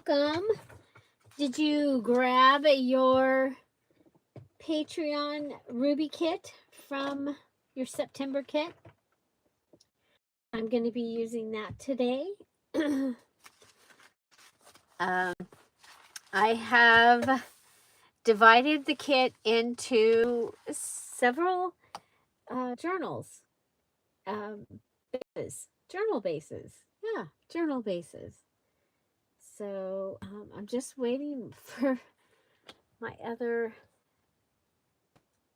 welcome. Did you grab your Patreon Ruby kit from your September kit? I'm going to be using that today. I have divided the kit into several journals. Journal bases. Yeah, journal bases. So I'm just waiting for my other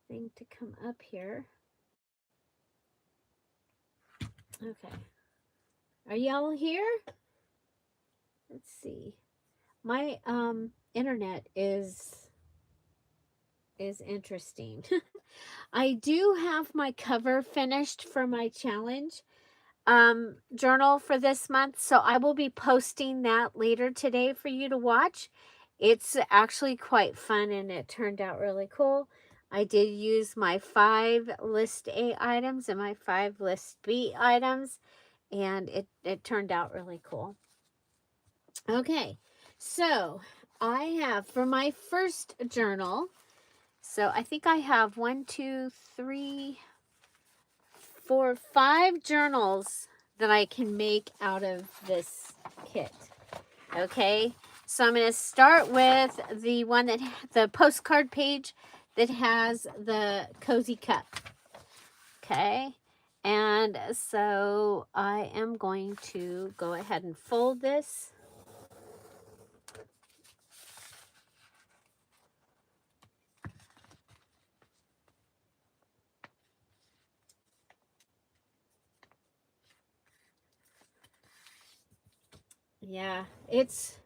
thing to come up here. Okay. Are y'all here? Let's see. My internet is interesting. I do have my cover finished for my challenge journal for this month, so I will be posting that later today for you to watch. It's actually quite fun and it turned out really cool. I did use my 5 list A items and my 5 list B items, and it turned out really cool. Okay, so I have for my first journal, so I think I have 1, 2, 3, 4, 5 journals that I can make out of this kit. Okay, so I'm going to start with the one that the postcard page that has the cozy cup. Okay, and so I am going to go ahead and fold this. Yeah, it's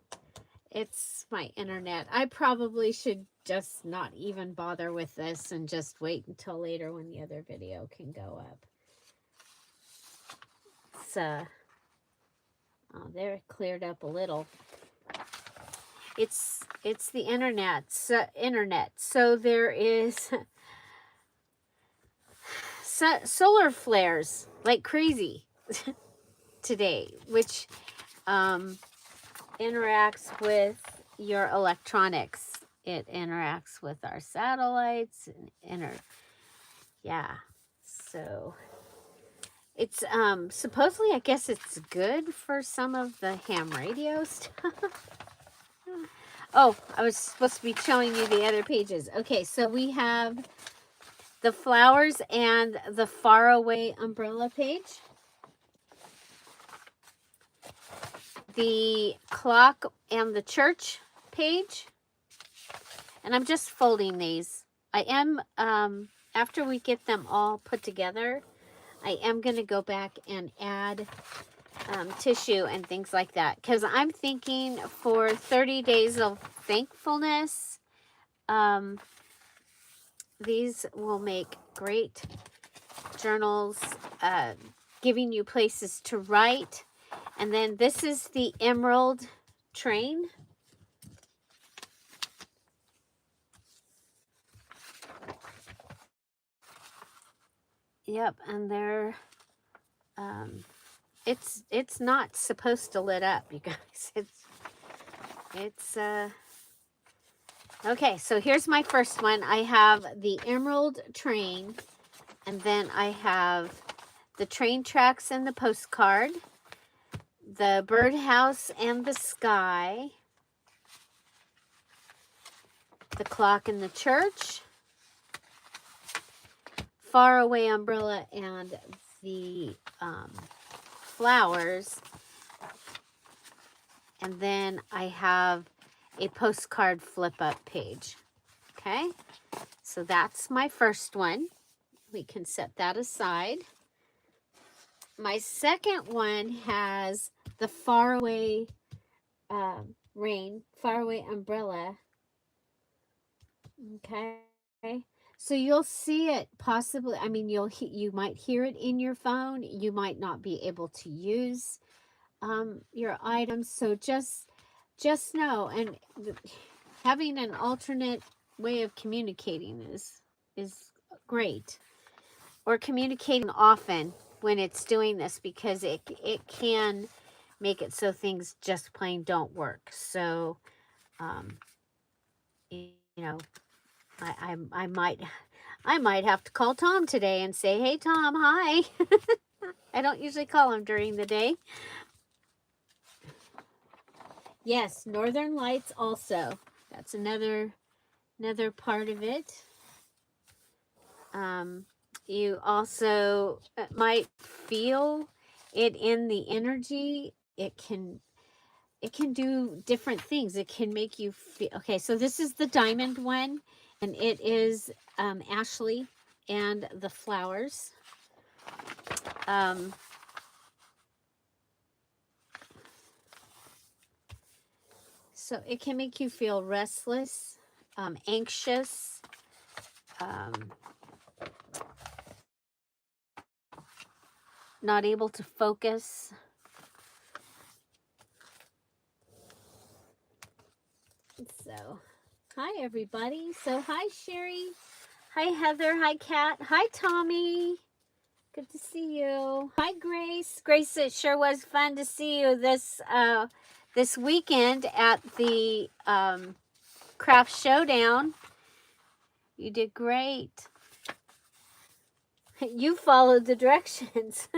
my internet. I probably should just not even bother with this and just wait until later when the other video can go up. It's oh, there it cleared up a little. It's the internet. So there is solar flares like crazy today, which interacts with your electronics. It interacts with our satellites and yeah. So it's supposedly, I guess it's good for some of the ham radio stuff. Oh, I was supposed to be showing you the other pages. Okay, so we have the flowers and the faraway umbrella page. The clock and the church page. And I'm just folding these. I am, after we get them all put together, I am going to go back and add tissue and things like that. Because I'm thinking for 30 days of thankfulness, these will make great journals, giving you places to write. And then this is the emerald train. Yep, and they're it's not supposed to lit up, you guys. It's okay, so here's my first one. I have the emerald train, and then I have the train tracks and the postcard, the birdhouse and the sky, the clock in the church, faraway umbrella, and the flowers. And then I have a postcard flip up page. Okay, so that's my first one. We can set that aside. My second one has the faraway faraway umbrella. Okay, so you'll see it possibly. I mean, you might hear it in your phone. You might not be able to use your items. So just know, and having an alternate way of communicating is great, or communicating often when it's doing this, because it can make it so things just plain don't work. So, you know, I might have to call Tom today and say, hey Tom, hi. I don't usually call him during the day. Yes, Northern Lights also. That's another part of it. You also might feel it in the energy. It can do different things. It can make you feel, okay, so this is the diamond one, and it is Ashley and the flowers. So it can make you feel restless, anxious, not able to focus. So, hi everybody. So, hi Sherry. Hi Heather. Hi Kat. Hi Tommy. Good to see you. Hi Grace. Grace, it sure was fun to see you this weekend at the Craft Showdown. You did great. You followed the directions.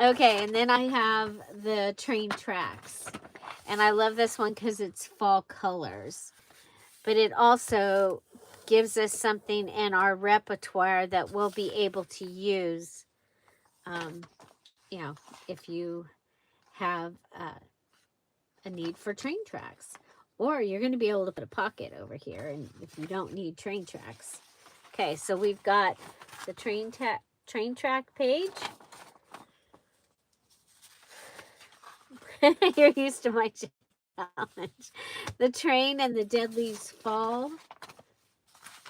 Okay, and then I have the train tracks. And I love this one because it's fall colors. But it also gives us something in our repertoire that we'll be able to use, you know, if you have a need for train tracks. Or you're going to be able to put a pocket over here and if you don't need train tracks. Okay, so we've got the train track page. You're used to my challenge. The train and the dead leaves fall.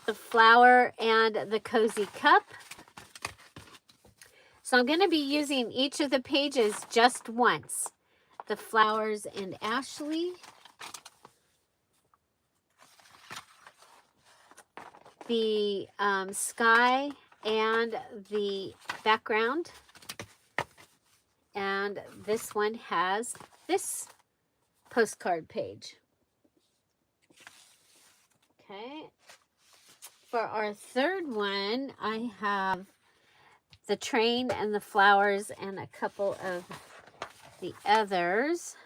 The flower and the cozy cup. So I'm going to be using each of the pages just once. The flowers and Ashley. The sky and the background. And this one has this postcard page. Okay. For our third one, I have the train and the flowers and a couple of the others.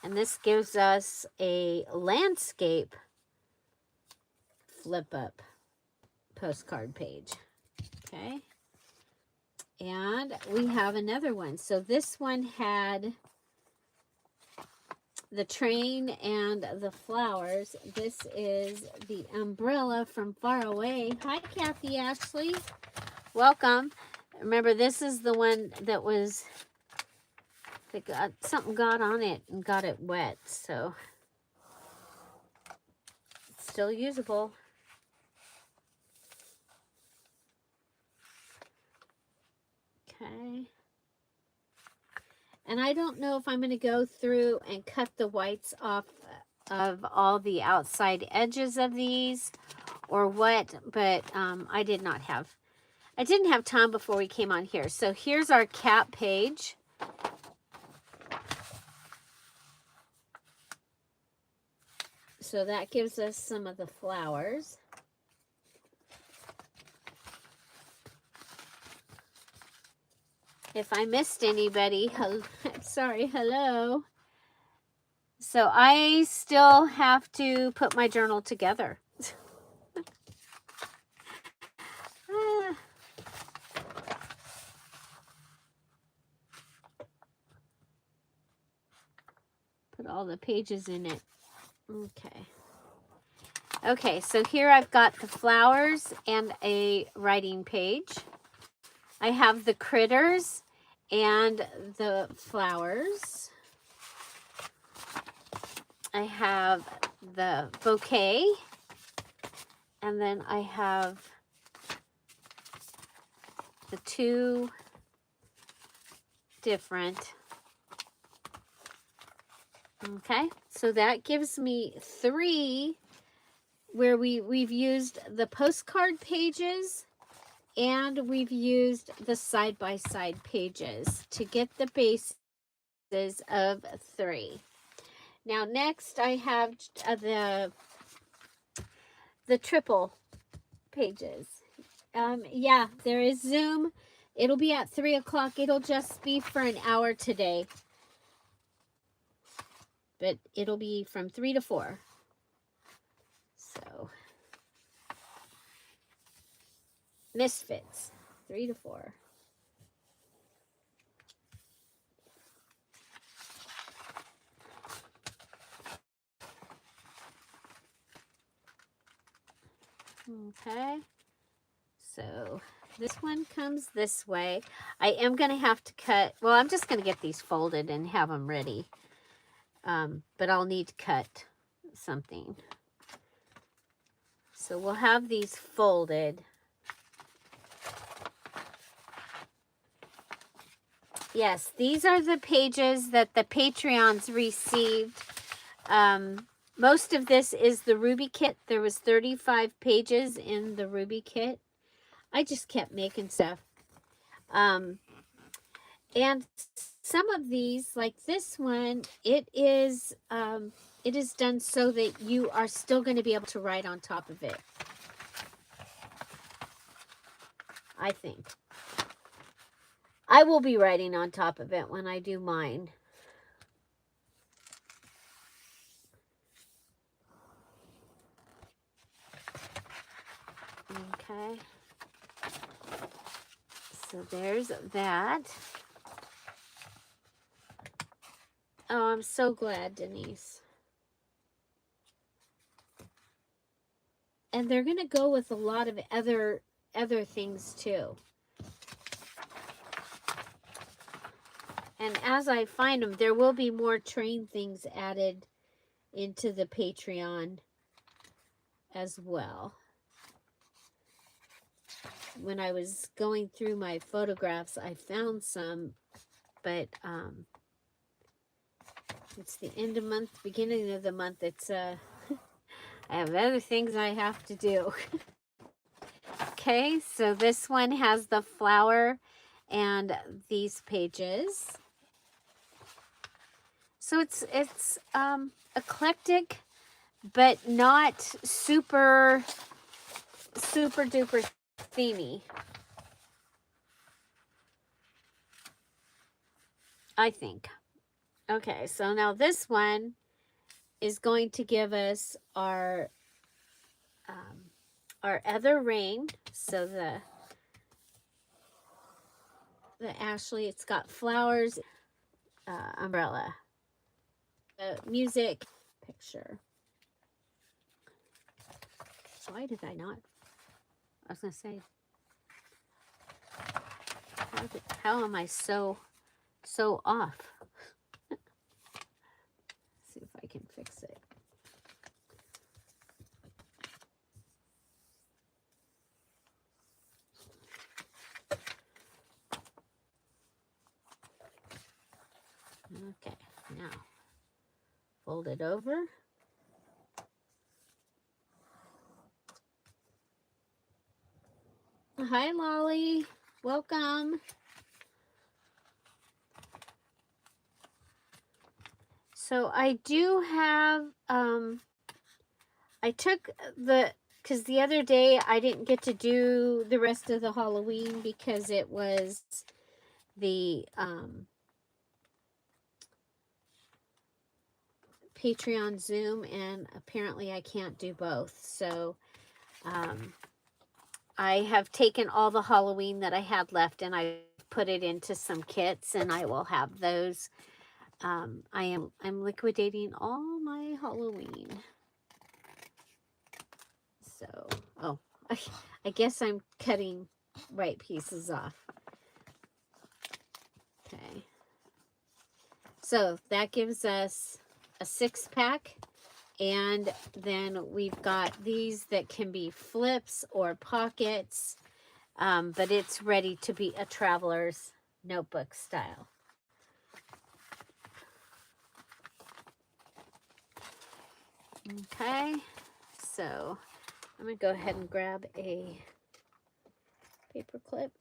And this gives us a landscape flip up postcard page. Okay. And we have another one. So this one had the train and the flowers. This is the umbrella from far away. Hi, Kathy Ashley. Welcome. Remember, this is the one that was, that something got on it and got it wet. So it's still usable. Okay. And I don't know if I'm going to go through and cut the whites off of all the outside edges of these or what, but I didn't have time before we came on here. So here's our cap page. So that gives us some of the flowers. If I missed anybody, sorry, hello. So I still have to put my journal together. Put all the pages in it. Okay. Okay, so here I've got the flowers and a writing page. I have the critters and the flowers. I have the bouquet. And then I have the two different. Okay, so that gives me 3 where we've used the postcard pages and we've used the side-by-side pages to get the bases of 3. Now next I have the triple pages. Yeah, there is Zoom. It'll be at 3 o'clock. It'll just be for an hour today. But it'll be from 3 to 4. So, Misfits, 3 to 4. Okay. So, this one comes this way. I am going to have to cut, well, I'm just going to get these folded and have them ready. But I'll need to cut something. So we'll have these folded. Yes, these are the pages that the Patreons received. Most of this is the Ruby kit. There was 35 pages in the Ruby kit. I just kept making stuff. And some of these, like this one, it is done so that you are still going to be able to write on top of it. I think. I will be writing on top of it when I do mine. Okay. So there's that. Oh, I'm so glad, Denise. And they're going to go with a lot of other things too. And as I find them, there will be more train things added into the Patreon as well. When I was going through my photographs, I found some, but it's the end of month, beginning of the month. It's I have other things I have to do. Okay, so this one has the flower and these pages. So it's eclectic, but not super duper themey, I think. Okay, so now this one is going to give us our other ring. So the Ashley, it's got flowers, umbrella, music, picture. Why did I not? I was going to say, how am I so off? See if I can fix it. Okay, now fold it over. Hi, Lolly. Welcome. So I do have, I took because the other day I didn't get to do the rest of the Halloween because it was the Patreon Zoom, and apparently I can't do both. So I have taken all the Halloween that I had left and I put it into some kits, and I will have those. I'm liquidating all my Halloween. So, oh, I guess I'm cutting right pieces off. Okay. So that gives us a 6-pack. And then we've got these that can be flips or pockets, but it's ready to be a traveler's notebook style. Okay, So I'm going to go ahead and grab a paper clip.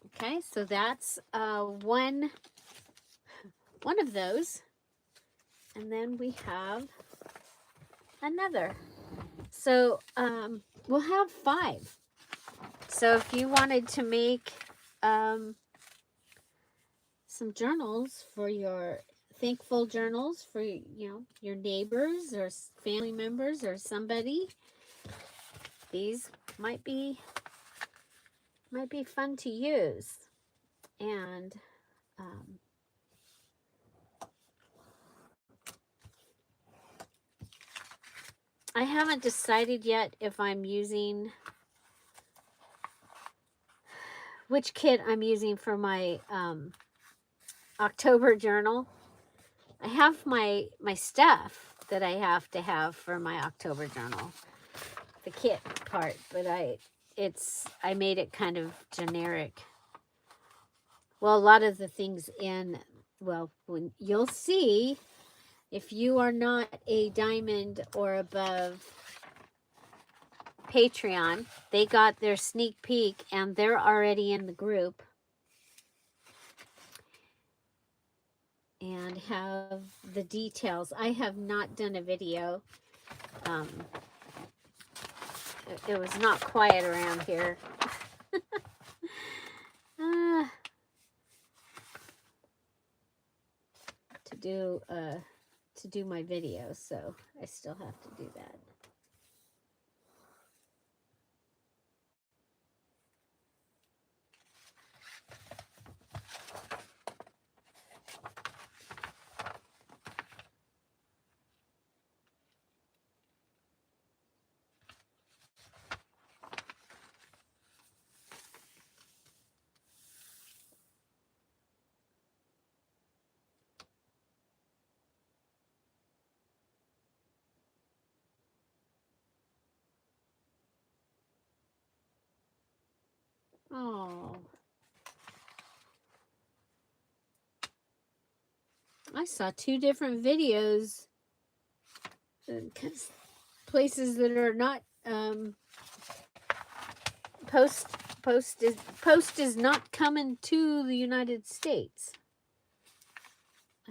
Okay, so that's one of those. And then we have another. So we'll have 5. So if you wanted to make some journals for your thankful journals for, you know, your neighbors or family members or somebody, these might be fun to use. And I haven't decided yet if I'm using which kit I'm using for my October journal. I have my stuff that I have to have for my October journal, the kit part, but I made it kind of generic. Well, a lot of the things when you'll see, if you are not a diamond or above Patreon, they got their sneak peek and they're already in the group and have the details. I have not done a video. It was not quiet around here. To do my video, so I still have to do that. Oh, I saw 2 different videos. Places that are not post is not coming to the United States.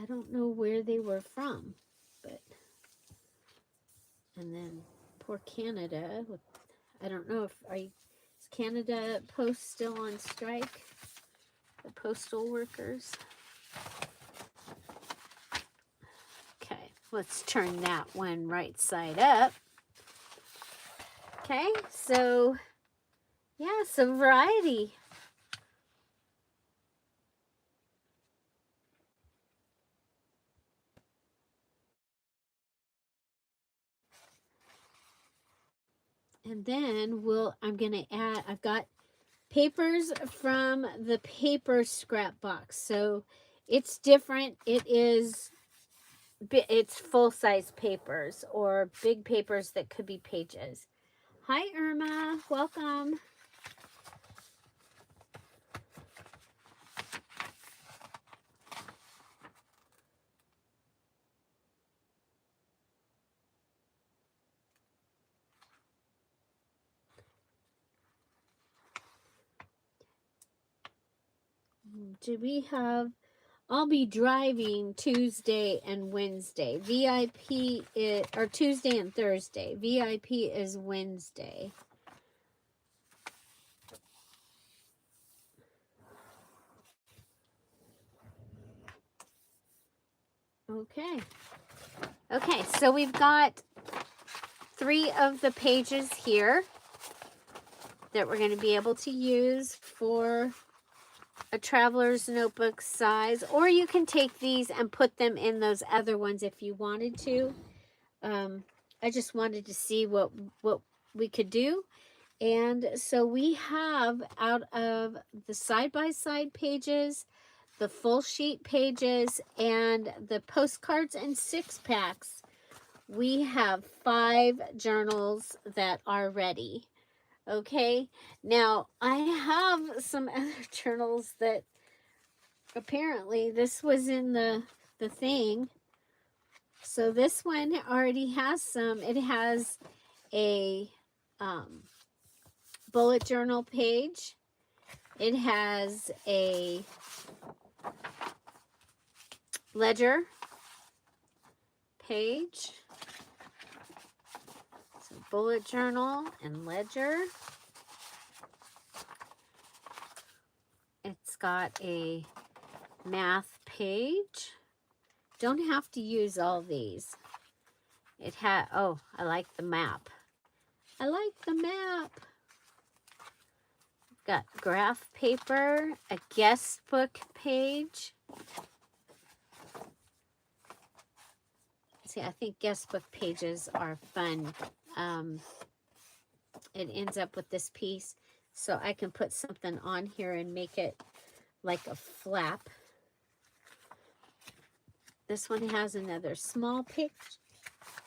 I don't know where they were from, but and then poor Canada. I don't know if is Canada Post still on strike? The postal workers. Okay, let's turn that one right side up. Okay, so yeah, some variety. And then I'm gonna add, I've got papers from the paper scrap box. So it's different. It's full-size papers or big papers that could be pages. Hi, Irma. Welcome. Do we have... I'll be driving Tuesday and Wednesday. VIP is... or Tuesday and Thursday. VIP is Wednesday. Okay. Okay, so we've got 3 of the pages here that we're going to be able to use for a traveler's notebook size, or you can take these and put them in those other ones if you wanted to. I just wanted to see what we could do. And so we have, out of the side-by-side pages, the full sheet pages, and the postcards and 6-packs, we have 5 journals that are ready. Okay, now I have some other journals that apparently this was in the thing. So this one already has some. It has a bullet journal page. It has a ledger page. So bullet journal and ledger. It's got a math page. Don't have to use all these. It had, oh, I like the map. I like the map. Got graph paper, a guest book page. See, I think guest book pages are fun. It ends up with this piece, so I can put something on here and make it like a flap. This one has another small page.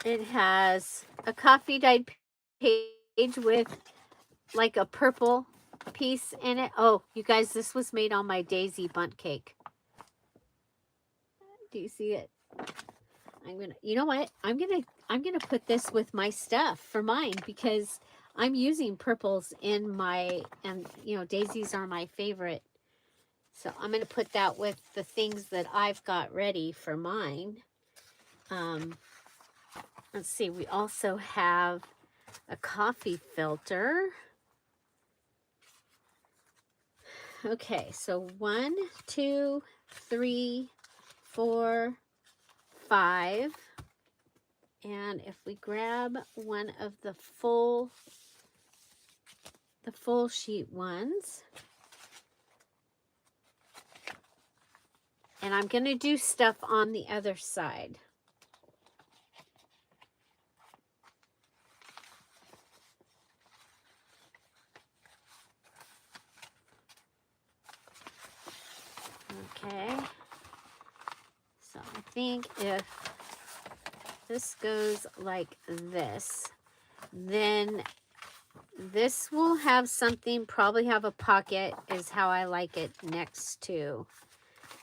It has a coffee dyed page with like a purple piece in it. Oh, you guys, this was made on my daisy bundt cake. Do you see it? You know what? I'm gonna put this with my stuff for mine because I'm using purples in my, and you know, daisies are my favorite. So I'm gonna put that with the things that I've got ready for mine. Let's see, we also have a coffee filter. Okay, so 1, 2, 3, 4, 5. And if we grab one of the full sheet ones, and I'm going to do stuff on the other side. Okay, so I think if this goes like this, then this will have something, probably have a pocket is how I like it next to.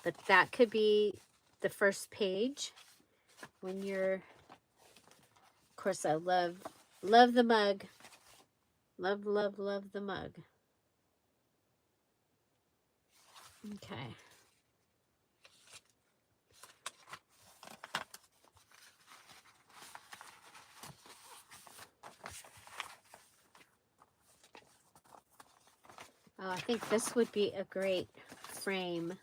But that could be the first page when you're, of course I love the mug. Love, love, love the mug. Okay. Oh, I think this would be a great frame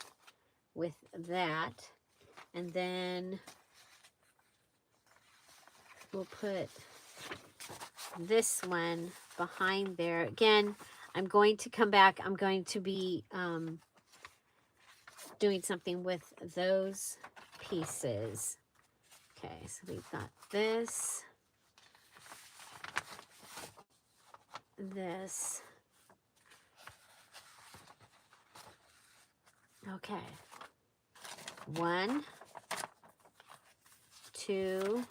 with that. And then we'll put this one behind there. Again, I'm going to come back. I'm going to be doing something with those pieces. Okay, so we've got this, this. Okay. 1, 2,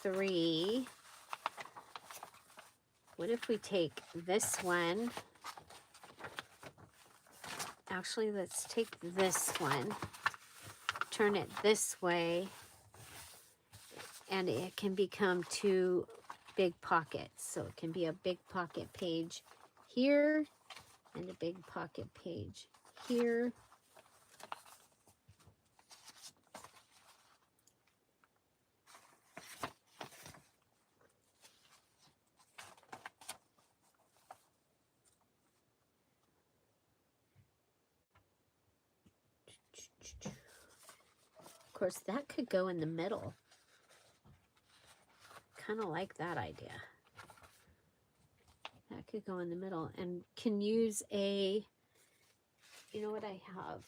3. What if we take this one? Actually, let's take this one, turn it this way, and it can become 2 big pockets. So it can be a big pocket page here and a big pocket page here. Of course, that could go in the middle. Kind of like that idea. That could go in the middle and can use a, you know what I have?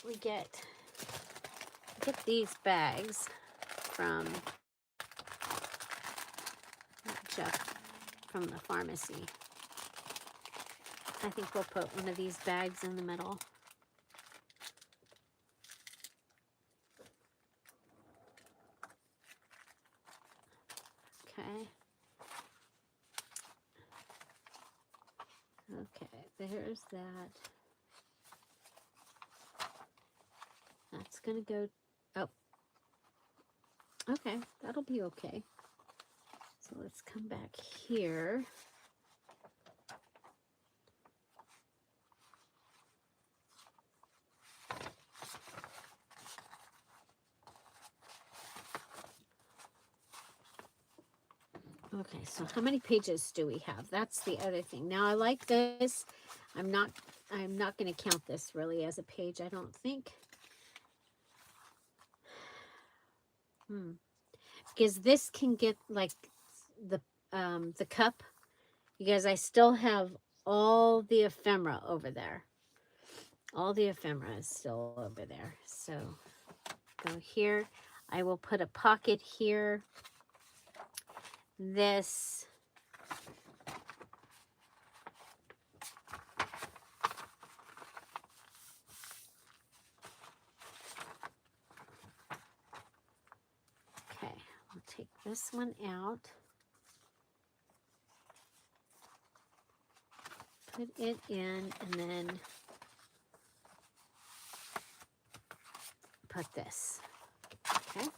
We get these bags from Jeff from the pharmacy. I think we'll put one of these bags in the middle. Okay. Okay, there's that. That's going to go, oh, Okay, that'll be okay. So let's come back here. Okay, so how many pages do we have? That's the other thing. Now I like this. I'm not going to count this really as a page, I don't think. Because this can get like the cup, because I still have all the ephemera over there. All the ephemera is still over there. So go here. I will put a pocket here. This. Okay, I'll take this one out. Put it in, and then put this. Okay.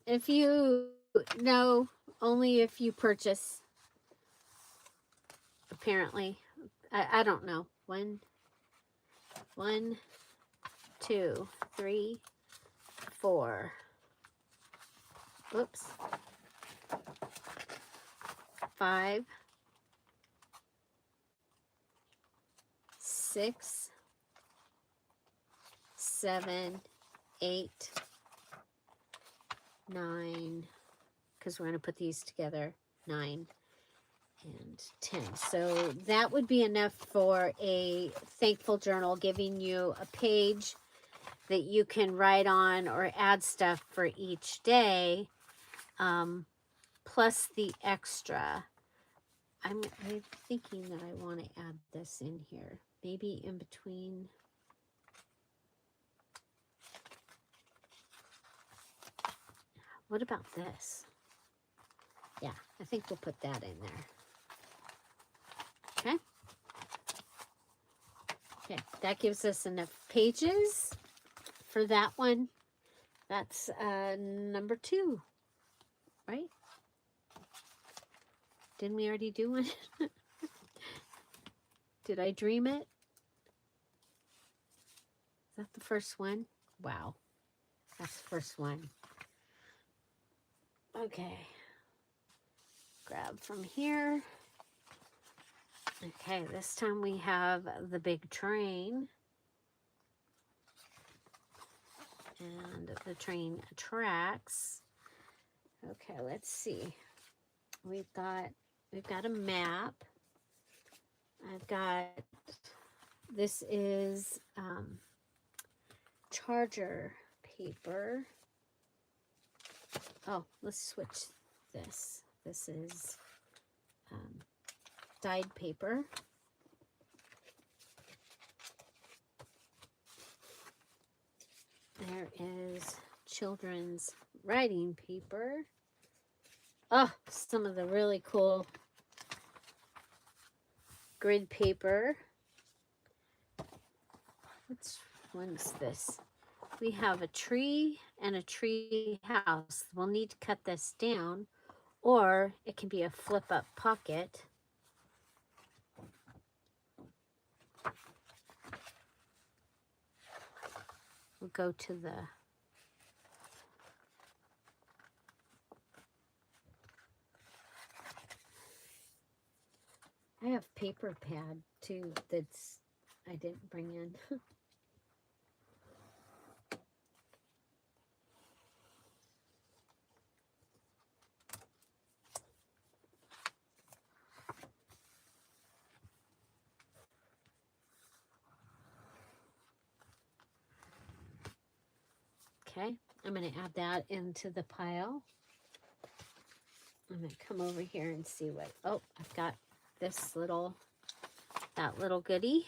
If you know, only if you purchase, apparently. I don't know. 1, 2, 3, 4. Whoops. 5, 6, 7, 8, 9, because we're going to put these together, 9 and 10. So that would be enough for a thankful journal, giving you a page that you can write on or add stuff for each day, plus the extra. I'm thinking that I want to add this in here, maybe in between. What about this? Yeah, I think we'll put that in there. Okay. Okay, that gives us enough pages for that one. That's number 2, right? Didn't we already do one? Did I dream it? Is that the first one? Wow, that's the first one. Okay, grab from here. Okay, this time we have the big train. And the train tracks. Okay, let's see. We've got a map. I've got, this is charger paper. Oh, let's switch this. This is dyed paper. There is children's writing paper. Oh, some of the really cool grid paper. Which one's this? We have a tree and a tree house. We'll need to cut this down, or it can be a flip-up pocket. We'll go to the I have paper pad too that's I didn't bring in. Okay, I'm going to add that into the pile. I'm going to come over here and see what, oh, I've got this little, that little goodie.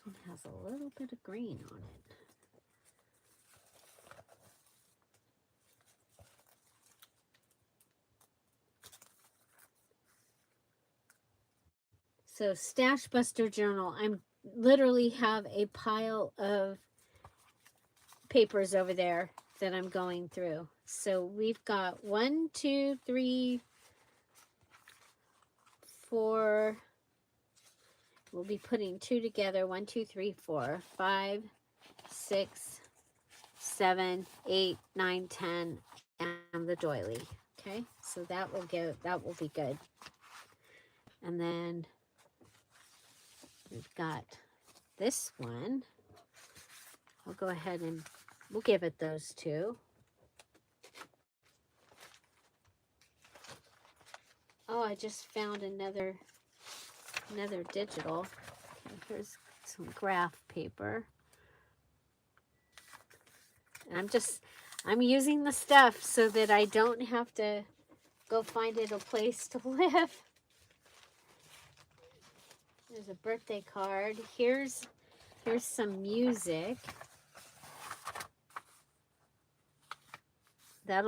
one has a little bit of green on it. So Stash Buster Journal, I'm literally have a pile of papers over there that I'm going through. So we've got 1, 2, 3, 4. We'll be putting 2 together. 1, 2, 3, 4, 5, 6, 7, 8, 9, 10, and the doily. Okay, so that will be good. And then we've got this one. I'll go ahead and we'll give it those 2. Oh, I just found another digital. Okay, here's some graph paper. And I'm using the stuff so that I don't have to go find it a place to live. There's a birthday card. Here's some music. That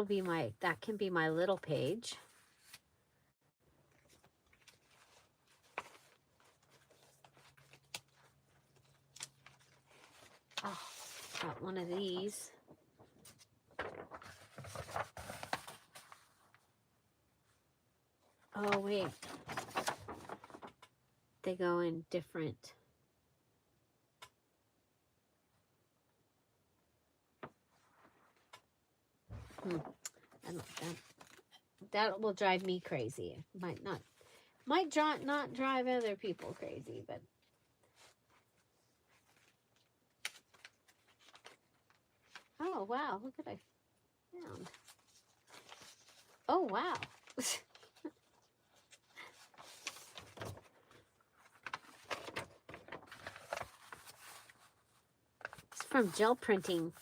can be my little page. Oh, got one of these. Oh, wait. They go in different. That will drive me crazy. Might not drive other people crazy, but oh wow, look what I found. Oh wow. It's from gel printing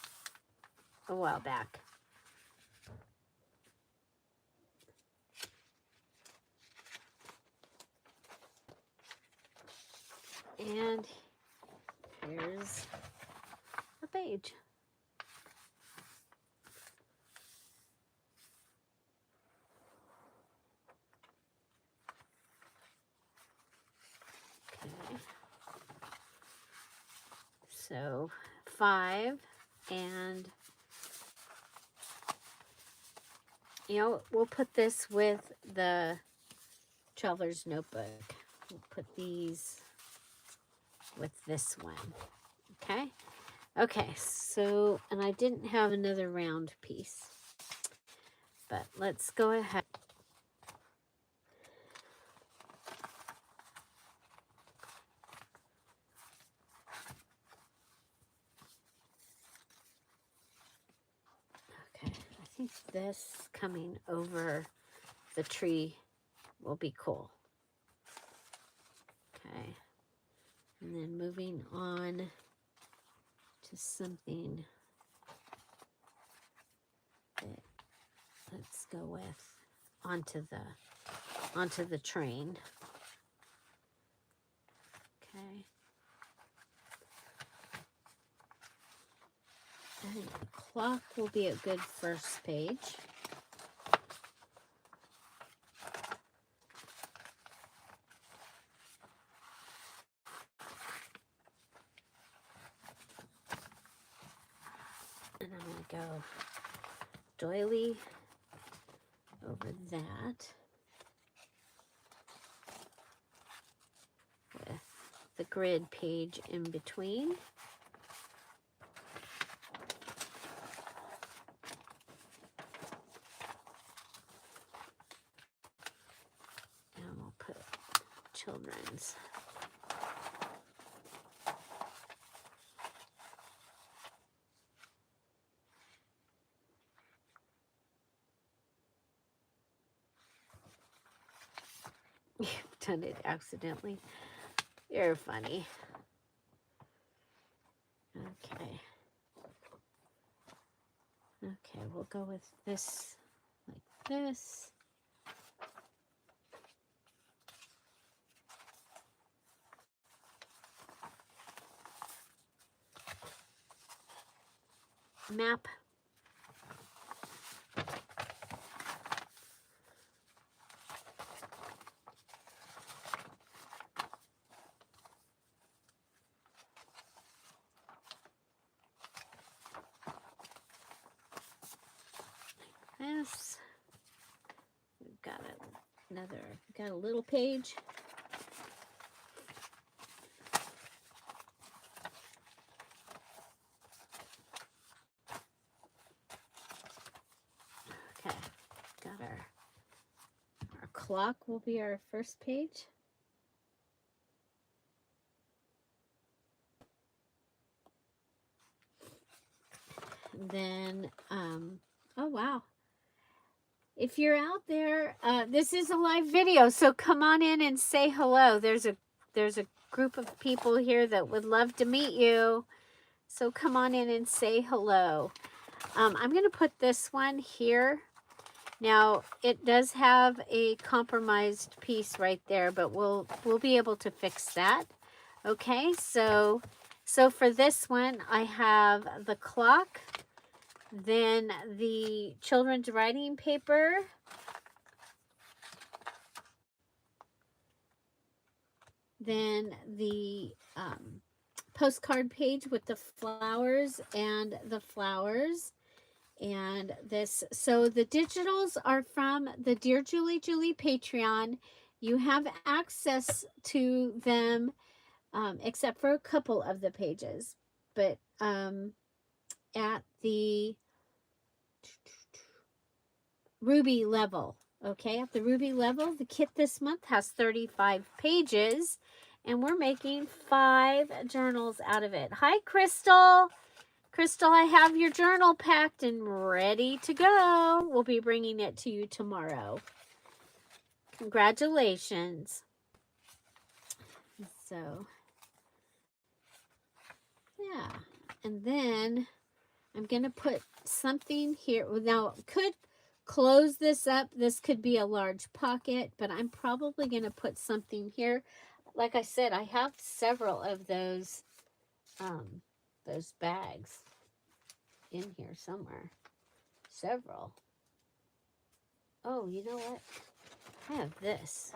a while back. And here's a page. Okay. So 5, and we'll put this with the Traveler's Notebook. We'll put these with this one. Okay. Okay, so, and I didn't have another round piece, but let's go ahead. Okay, I think this coming over the tree will be cool. Okay, and then moving on to something that let's go with onto the train. Okay. I think the clock will be a good first page. And I'm going to go doily over that with the grid page in between. And we'll put children's. You've done it accidentally. You're funny. Okay. Okay, we'll go with this like this. map. This, we've got got a little page. Okay, got our clock will be our first page. And then, oh wow. If you're out there, this is a live video, so come on in and say hello. There's a group of people here that would love to meet you. So come on in and say hello. I'm going to put this one here. Now, it does have a compromised piece right there, but we'll be able to fix that. Okay, so for this one, I have the clock, then the children's writing paper, then the postcard page with the flowers and the flowers. And this, so the digitals are from the Dear Julie Julie Patreon. You have access to them, except for a couple of the pages. But at the Ruby level, okay, at the Ruby level, the kit this month has 35 pages, and we're making 5 journals out of it. Hi, Crystal. Crystal, I have your journal packed and ready to go. We'll be bringing it to you tomorrow. Congratulations. So, yeah. And then I'm going to put something here. Now, could close this up. This could be a large pocket, but I'm probably going to put something here. Like I said, I have several of those bags in here somewhere. Several. Oh, you know what? I have this.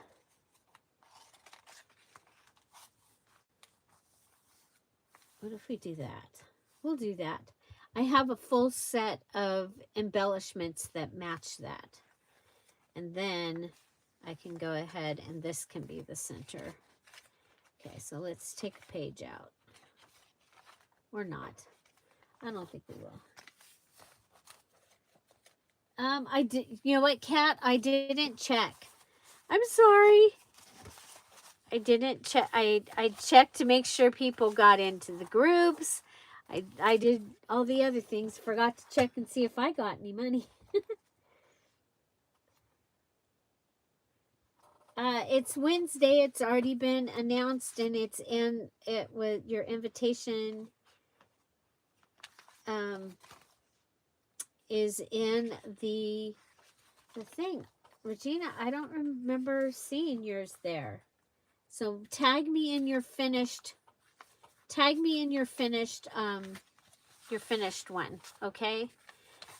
What if we do that? We'll do that. I have a full set of embellishments that match that. And then I can go ahead and this can be the center. Okay, so let's take a page out. Or not. I don't think we will. I did, you know what, Kat? I didn't check. I'm sorry. I didn't check. I checked to make sure people got into the groups. I did all the other things. Forgot to check and see if I got any money. It's Wednesday. It's already been announced, and it's in it with your invitation. Is in the thing. Regina, I don't remember seeing yours there. So tag me in your finished. Tag me in your finished one. Okay.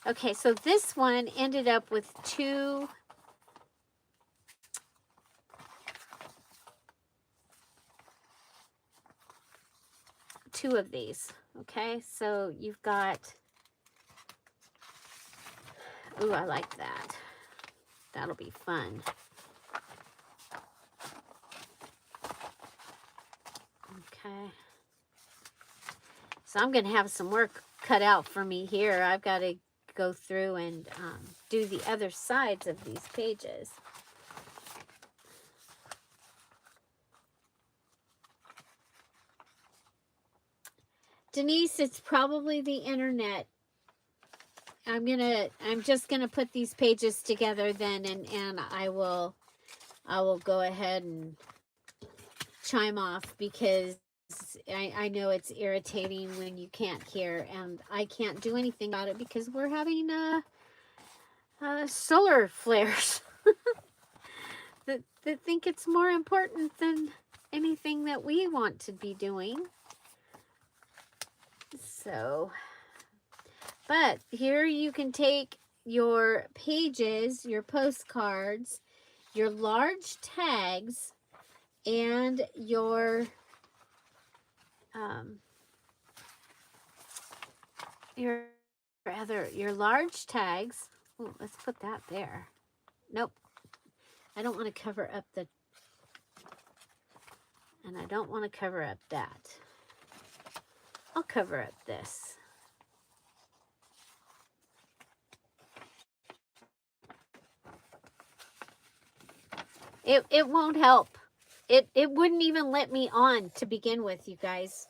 Okay. So this one ended up with two of these. Okay. So you've got. Ooh, I like that. That'll be fun. Okay. So I'm going to have some work cut out for me here. I've got to go through and do the other sides of these pages. Denise, it's probably the internet. I'm just gonna put these pages together then, and I will go ahead and chime off because I know it's irritating when you can't hear, and I can't do anything about it because we're having solar flares that think it's more important than anything that we want to be doing. So But here you can take your pages, your postcards, your large tags, and your your large tags. Ooh, let's put that there. Nope. I don't want to cover up the, and I don't want to cover up that. I'll cover up this. It won't help. It wouldn't even let me on to begin with, you guys.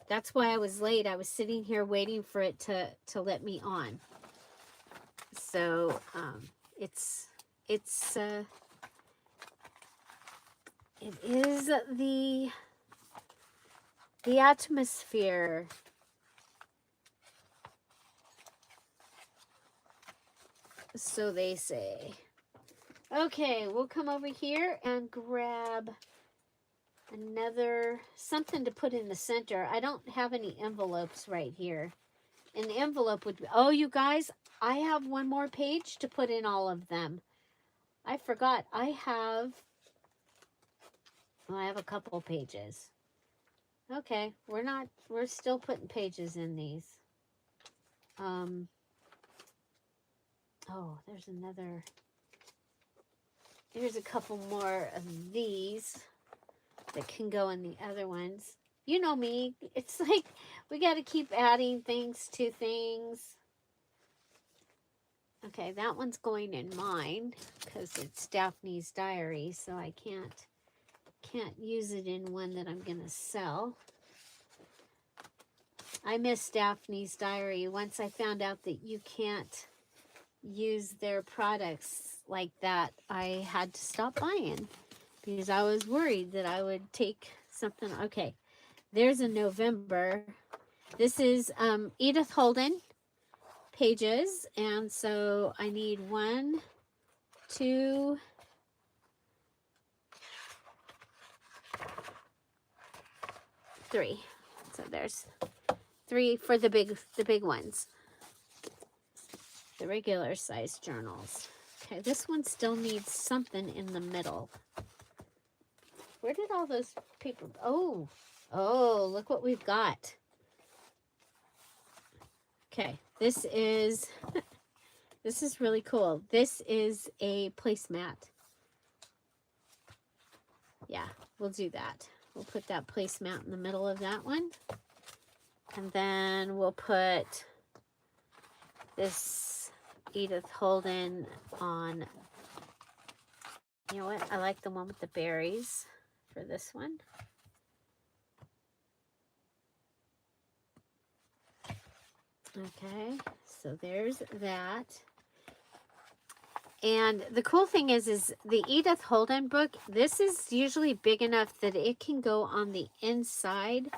That's why I was late. I was sitting here waiting for it to let me on. So it is the atmosphere. So they say. Okay, we'll come over here and grab another something to put in the center. I don't have any envelopes right here. An envelope would be, oh, you guys, I have one more page to put in all of them. I forgot. I have a couple pages. Okay, we're still putting pages in these. Oh, there's a couple more of these that can go in the other ones. You know me, it's like we got to keep adding things to things. Okay, that one's going in mine because it's Daphne's diary, so I can't use it in one that I'm gonna sell. I miss Daphne's diary. Once I found out that you can't use their products like that, I had to stop buying because I was worried that I would take something. Okay, there's a November. This is Edith Holden pages, and so I need 1, 2, 3. So there's 3 for the big ones, the regular size journals. Okay, this one still needs something in the middle. Where did all those people? Oh, look what we've got. Okay, this is really cool. This is a placemat. Yeah, we'll do that. We'll put that placemat in the middle of that one. And then we'll put this Edith Holden on. You know what? I like the one with the berries for this one. Okay, so there's that. And the cool thing is the Edith Holden book, this is usually big enough that it can go on the inside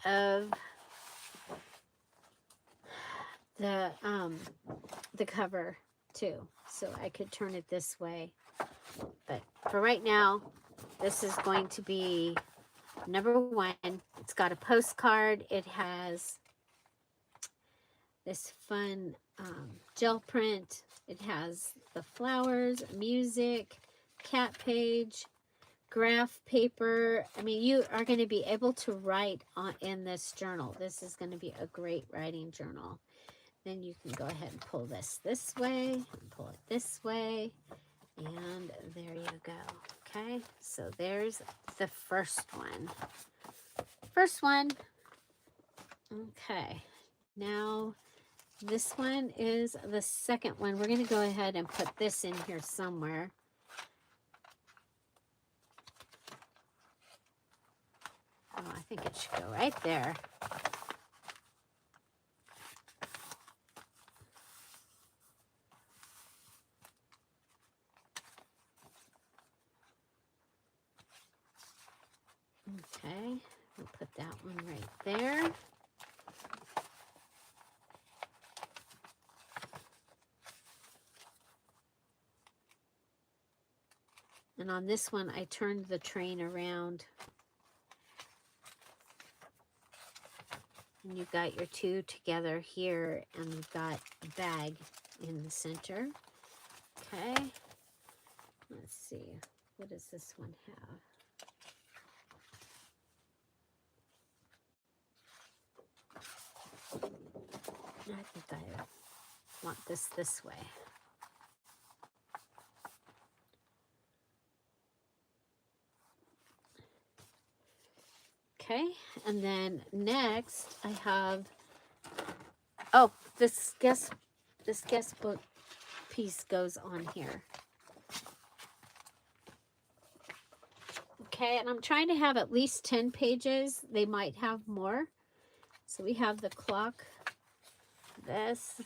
of the cover too. So I could turn it this way. But for right now, this is going to be number 1. It's got a postcard. It has this fun gel print. It has the flowers, music, cat page, graph paper. I mean, you are going to be able to write in this journal. This is going to be a great writing journal. Then you can go ahead and pull this way, and pull it this way, and there you go. Okay, so there's the first one. Okay, now this one is the second one. We're going to go ahead and put this in here somewhere. Oh, I think it should go right there. Okay, we'll put that one right there. And on this one, I turned the train around. And you've got your two together here, and you've got a bag in the center. Okay. Let's see. What does this one have? I think I want this way. Okay, and then next I have, oh, this guest book piece goes on here. Okay, and I'm trying to have at least 10 pages. They might have more. So we have the clock, this,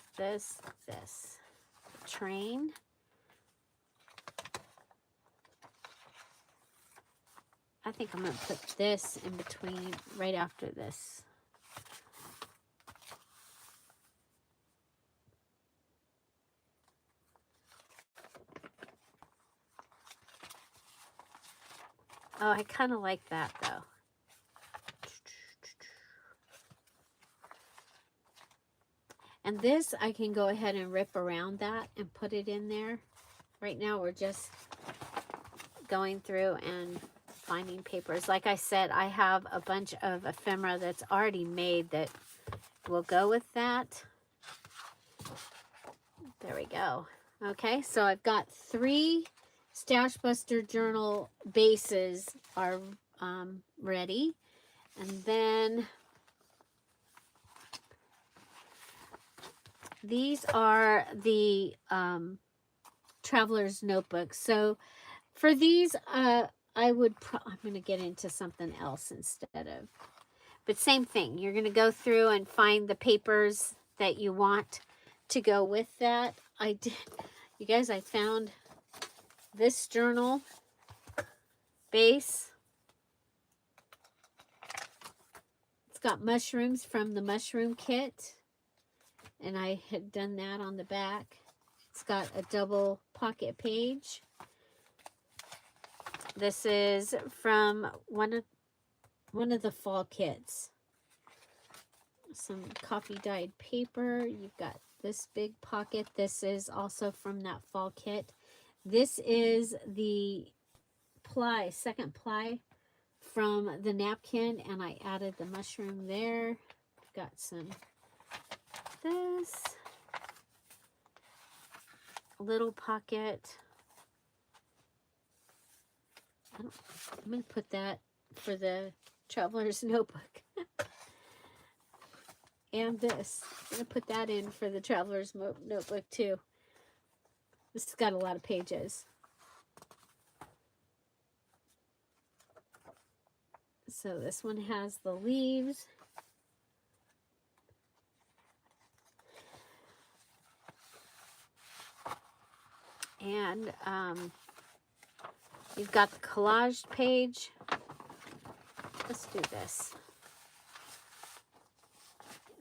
train. I think I'm going to put this in between, right after this. Oh, I kind of like that, though. And this, I can go ahead and rip around that and put it in there. Right now, we're just going through and finding papers. Like I said, I have a bunch of ephemera that's already made that will go with that. There we go. Okay, so I've got 3 Stash Buster Journal bases are ready. And then these are the Traveler's Notebooks. So for these, I'm going to get into something else instead of, but same thing. You're going to go through and find the papers that you want to go with that. You guys, I found this journal base. It's got mushrooms from the mushroom kit, and I had done that on the back. It's got a double pocket page. This is from one of the fall kits. Some coffee dyed paper. You've got this big pocket. This is also from that fall kit. This is the ply, second ply from the napkin, and I added the mushroom there. Got some this little pocket. I'm going to put that for the Traveler's Notebook. And this. I'm going to put that in for the Traveler's Notebook too. This has got a lot of pages. So this one has the leaves. And you've got the collage page. Let's do this.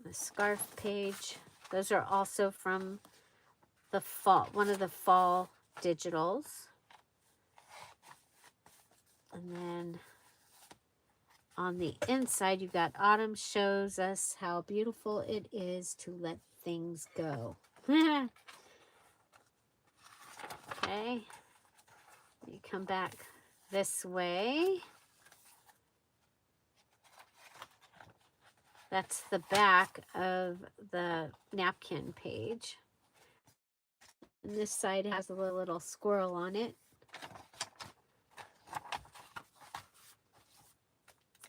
The scarf page. Those are also from the fall, one of the fall digitals. And then on the inside, you've got autumn shows us how beautiful it is to let things go. Okay. You come back this way. That's the back of the napkin page. And this side has a little squirrel on it.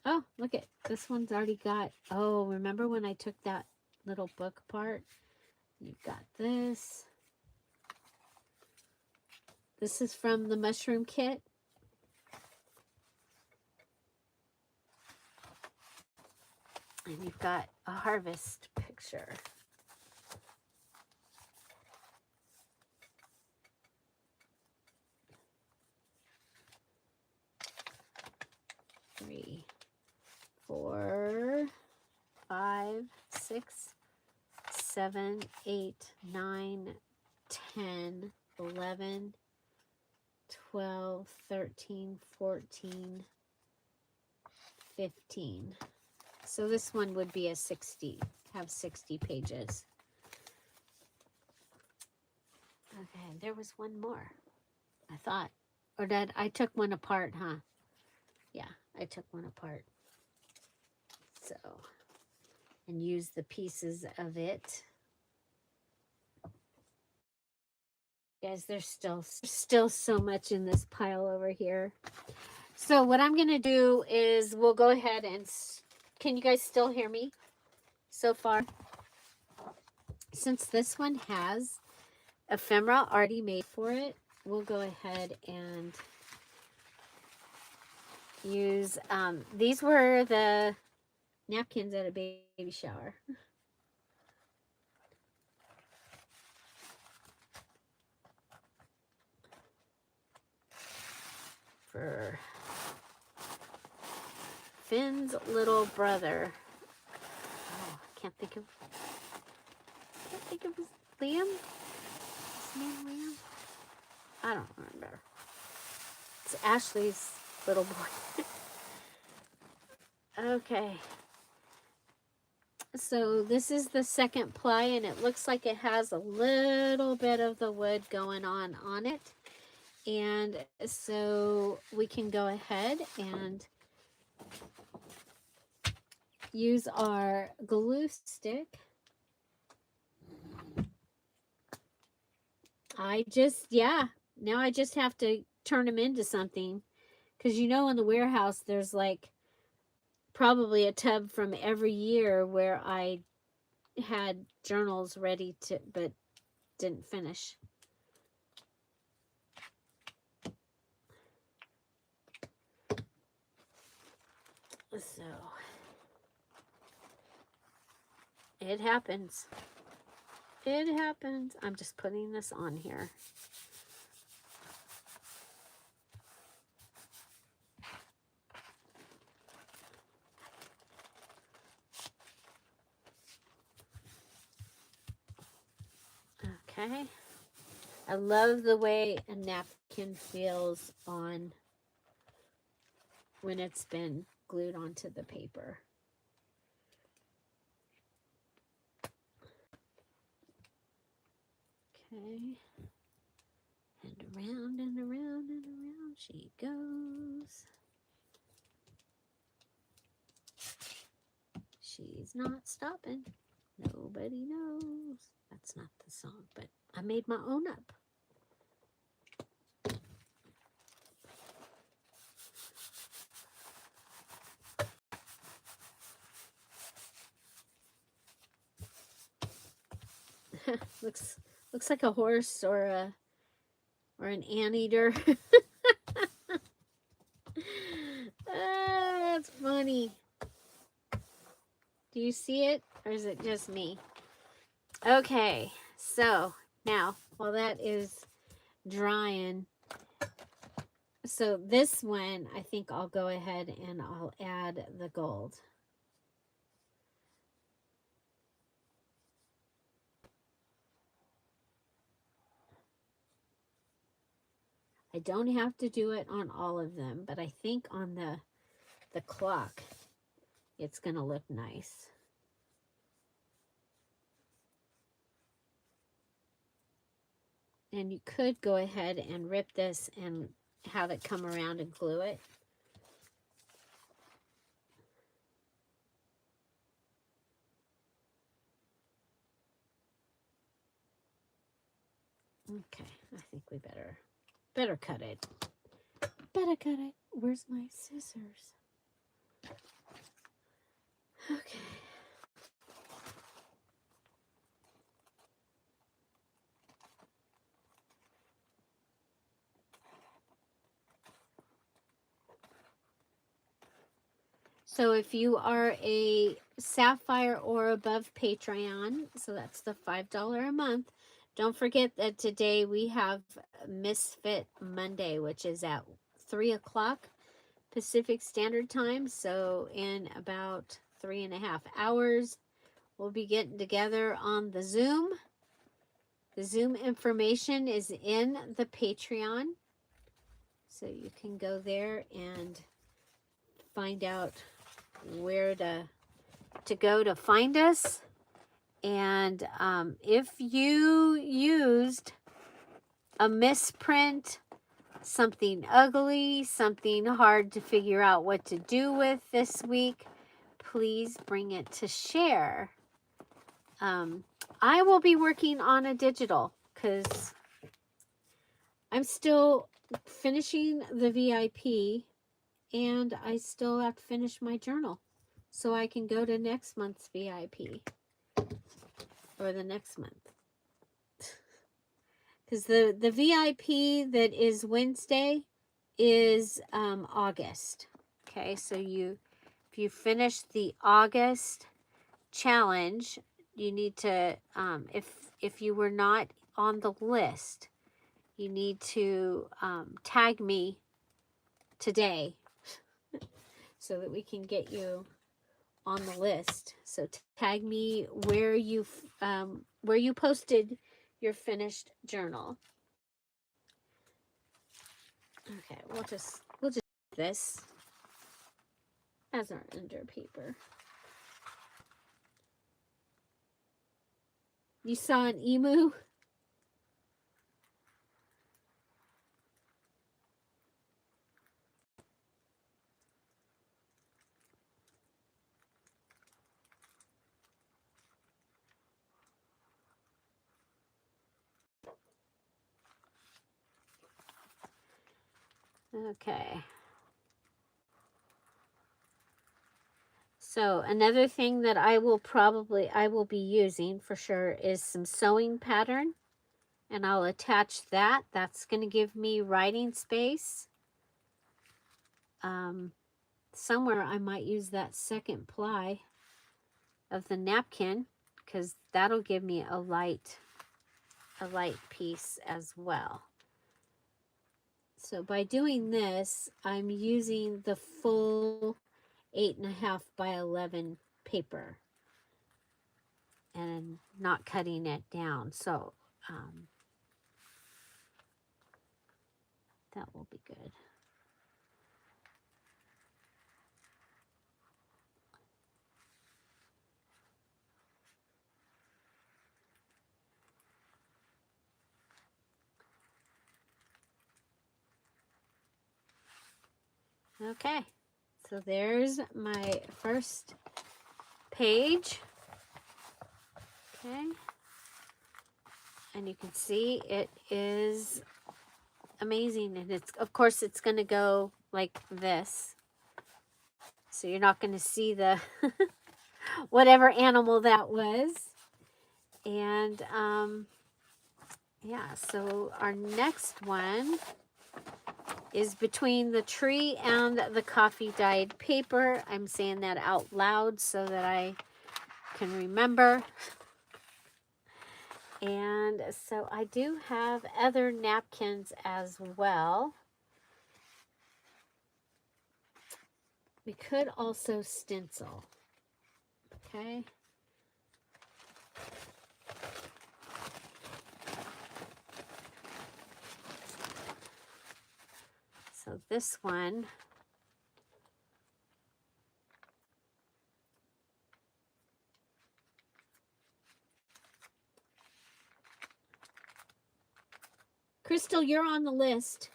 Oh, look at this one's already got, oh, remember when I took that little book apart? You've got this. This is from the mushroom kit. And you've got a harvest picture. Three, 4, 5, 6, 7, 8, 9, 10, 11, 12, 13, 14, 15. So this one would be a 60, have 60 pages. Okay, there was one more, I thought. Or did I took one apart, huh? Yeah, I took one apart. So, and use the pieces of it. Guys, there's still so much in this pile over here. So what I'm going to do is we'll go ahead and, can you guys still hear me so far? Since this one has ephemera already made for it, we'll go ahead and use, these were the napkins at a baby shower. For Finn's little brother. Oh, I can't think of his Liam. His name Liam? I don't remember. It's Ashley's little boy. Okay. So this is the second ply, and it looks like it has a little bit of the wood going on it. And so we can go ahead and use our glue stick. Now I just have to turn them into something. Because you know in the warehouse there's like probably a tub from every year where I had journals ready to, but didn't finish. So it happens. It happens. I'm just putting this on here. Okay. I love the way a napkin feels on when it's been glued onto the paper. Okay. And around and around and around she goes. She's not stopping. Nobody knows. That's not the song, but I made my own up. looks like a horse or an anteater. That's funny. Do you see it, or is it just me? Okay, so now while that is drying, so this one I think I'll go ahead and I'll add the gold. I don't have to do it on all of them, but I think on the clock it's gonna look nice. And you could go ahead and rip this and have it come around and glue it. Okay, I think we better cut it. Better cut it. Where's my scissors? Okay. So if you are a Sapphire or above Patreon, so that's the $5 a month, don't forget that today we have Misfit Monday, which is at 3 o'clock Pacific Standard Time. So in about 3.5 hours, we'll be getting together on the Zoom. The Zoom information is in the Patreon. So you can go there and find out where to to go to find us. And if you used a misprint, something ugly, something hard to figure out what to do with this week, please bring it to share. I will be working on a digital because I'm still finishing the VIP and I still have to finish my journal so I can go to next month's VIP or the next month. Because the VIP that is Wednesday is August. Okay, so if you finish the August challenge, you need to if you were not on the list, you need to tag me today so that we can get you on the list. So tag me where you posted your finished journal. Okay, we'll just do this as our under paper. You saw an emu? Okay. So another thing that I will be using for sure is some sewing pattern, and I'll attach that. That's going to give me writing space. Somewhere I might use that second ply of the napkin because that'll give me a light piece as well. So by doing this, I'm using the full 8.5 by 11 paper and not cutting it down. So that will be good. Okay, so there's my first page. Okay, and you can see it is amazing, and it's of course it's going to go like this, so you're not going to see the whatever animal that was. And yeah, so our next one is between the tree and the coffee dyed paper. I'm saying that out loud so that I can remember. And so I do have other napkins as well. We could also stencil. Okay. So this one, Crystal, you're on the list.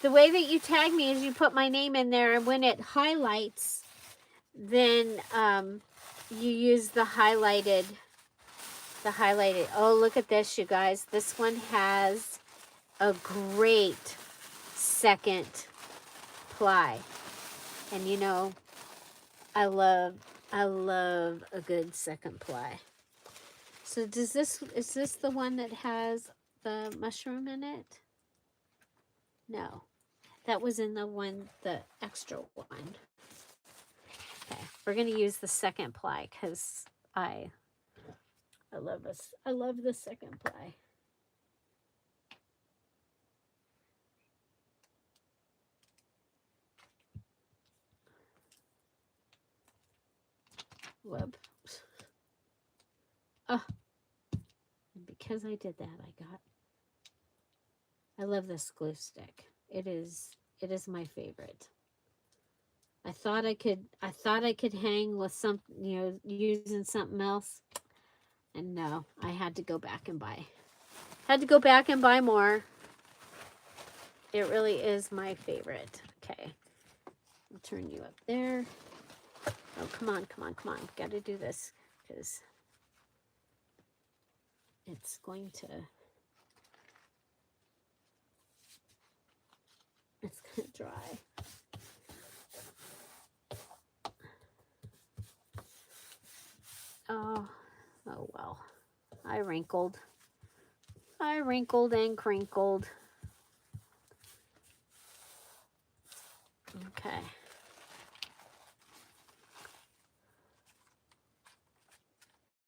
The way that you tag me is you put my name in there, and when it highlights, then you use the highlighted. Oh, look at this, you guys. This one has a great second ply. And you know, I love a good second ply. So is this the one that has the mushroom in it? No. That was in the extra one. Okay, we're going to use the second ply because I love this. I love the second ply. Whoop. Oh, and because I did that, I love this glue stick. It is my favorite. I thought I could hang with some, using something else. And no, I had to go back and buy. Had to go back and buy more. It really is my favorite. Okay. I'll turn you up there. Oh, come on, come on, come on. Got to do this because it's going to dry. Oh well. I wrinkled and crinkled. Okay.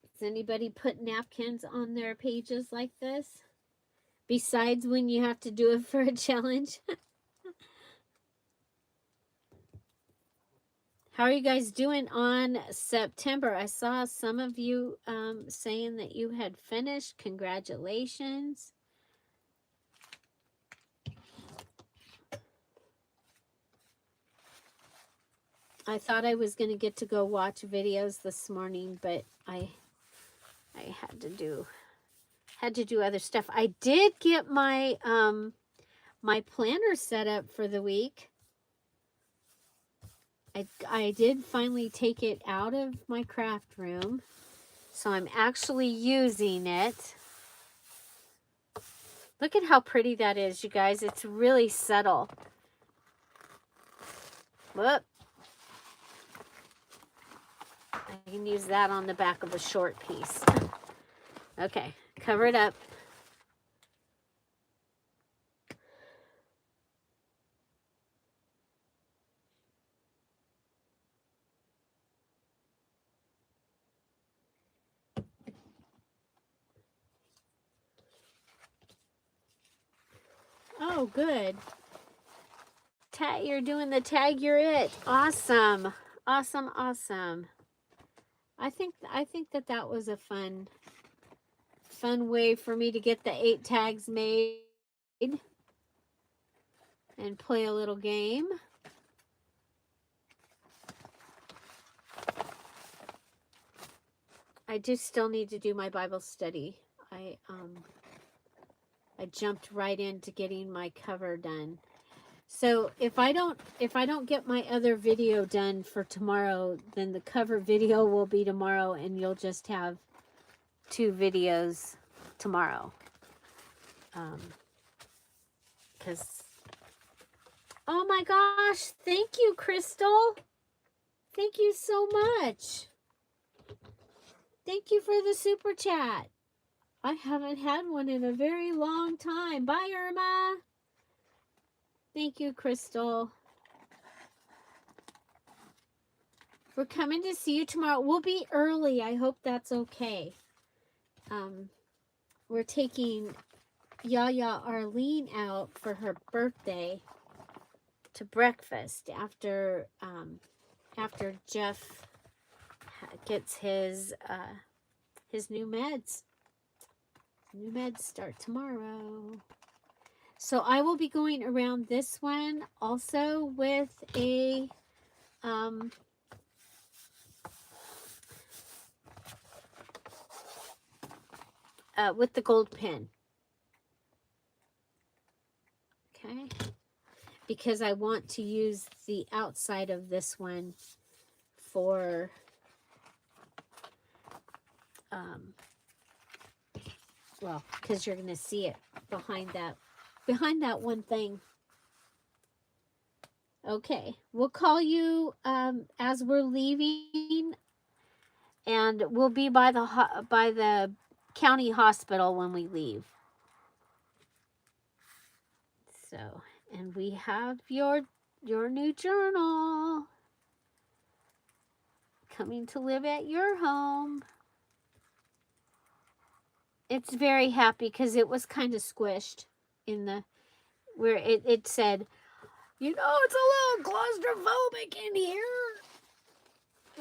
Does anybody put napkins on their pages like this? Besides when you have to do it for a challenge? How are you guys doing on September? I saw some of you saying that you had finished. Congratulations. I thought I was going to get to go watch videos this morning, but I had to do other stuff. I did get my my planner set up for the week. I did finally take it out of my craft room, so I'm actually using it. Look at how pretty that is, you guys. It's really subtle. Whoop. I can use that on the back of a short piece. Okay, cover it up. Oh, good. Tag, you're doing the tag, you're it. Awesome. Awesome, awesome. I think that was a fun way for me to get the 8 tags made and play a little game. I do still need to do my Bible study. I jumped right into getting my cover done. So if I don't get my other video done for tomorrow, then the cover video will be tomorrow and you'll just have 2 videos tomorrow. Because, oh my gosh, thank you, Crystal. Thank you so much. Thank you for the super chat. I haven't had one in a very long time. Bye, Irma. Thank you, Crystal. We're coming to see you tomorrow. We'll be early. I hope that's okay. We're taking Yaya Arlene out for her birthday to breakfast after Jeff gets his new meds. New meds start tomorrow. So I will be going around this one also with a with the gold pen. Okay. Because I want to use the outside of this one for well, because you're going to see it behind that one thing. Okay, we'll call you as we're leaving, and we'll be by the county hospital when we leave. So, and we have your new journal coming to live at your home. It's very happy because it was kind of squished in the where it said, you know, it's a little claustrophobic in here.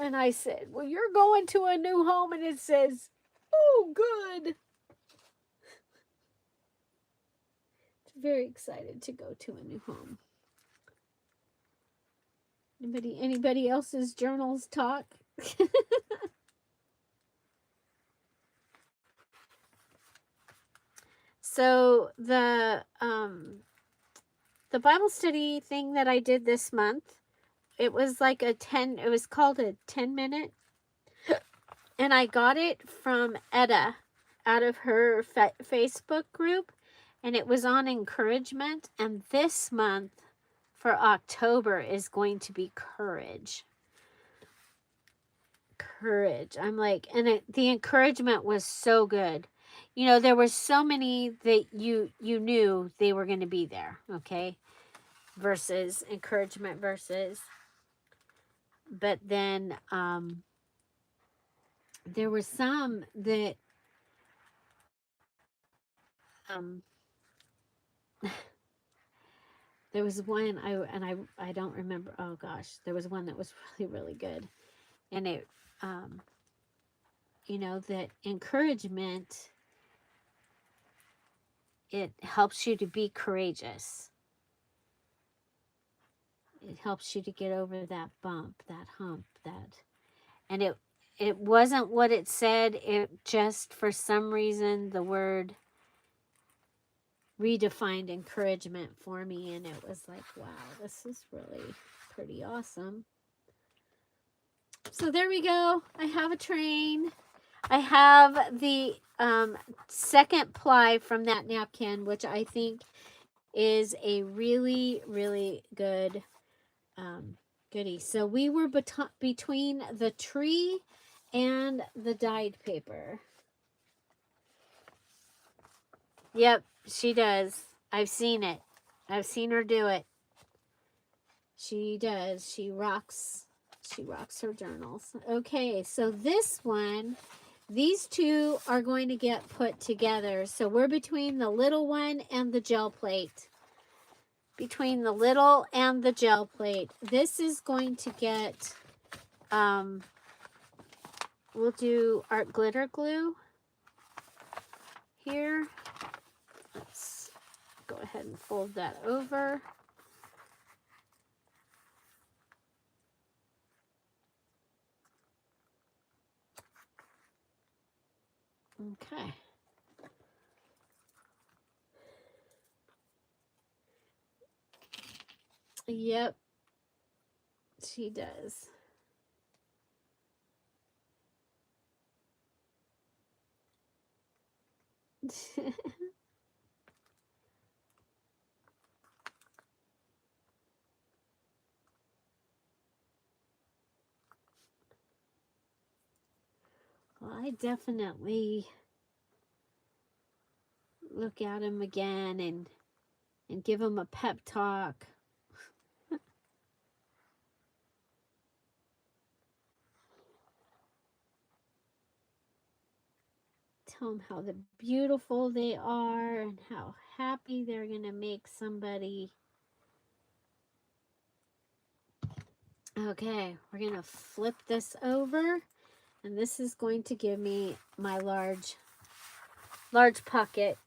And I said, well, you're going to a new home, and it says, oh, good. Very excited to go to a new home. Anybody else's journals talk? So the Bible study thing that I did this month, it was like it was called a 10-minute, and I got it from Etta out of her Facebook group, and it was on encouragement. And this month for October is going to be courage. I'm like, and the encouragement was so good. You know, there were so many that you knew they were going to be there, okay? Versus encouragement versus. But then there were some that there was one I don't remember. Oh gosh, there was one that was really, really good. And it you know, that encouragement, it helps you to be courageous. It helps you to get over that bump, that hump, and it wasn't what it said. It just, for some reason, the word redefined encouragement for me, and it was like, wow, this is really pretty awesome. So there we go. I have a train. I have the second ply from that napkin, which I think is a really, really good goodie. So we were between the tree and the dyed paper. Yep, she does. I've seen it. I've seen her do it. She does. She rocks her journals. Okay, so this one, these two are going to get put together. So we're between the little one and the gel plate. Between the little and the gel plate. This is going to get, we'll do art glitter glue here. Let's go ahead and fold that over. Okay. Yep, she does. Well, I definitely look at him again and give him a pep talk. Tell them how beautiful they are and how happy they're going to make somebody. Okay, we're going to flip this over, and this is going to give me my large pocket.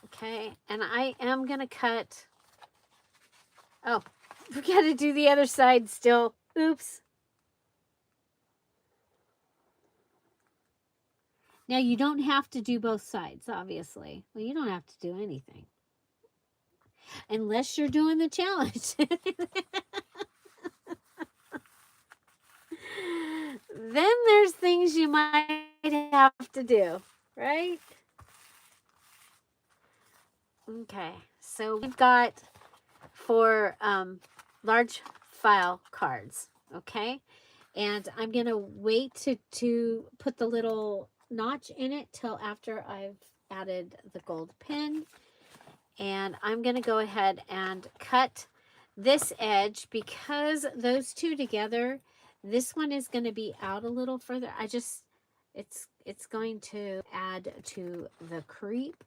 Okay, and I am going to cut. Oh, we got to do the other side still. Oops. Now, you don't have to do both sides, obviously. Well, you don't have to do anything. Unless you're doing the challenge. Then there's things you might have to do, right? Okay, so we've got for large file cards, okay? And I'm going to wait to put the little notch in it till after I've added the gold pin. And I'm going to go ahead and cut this edge because those two together, this one is going to be out a little further. It's going to add to the creep.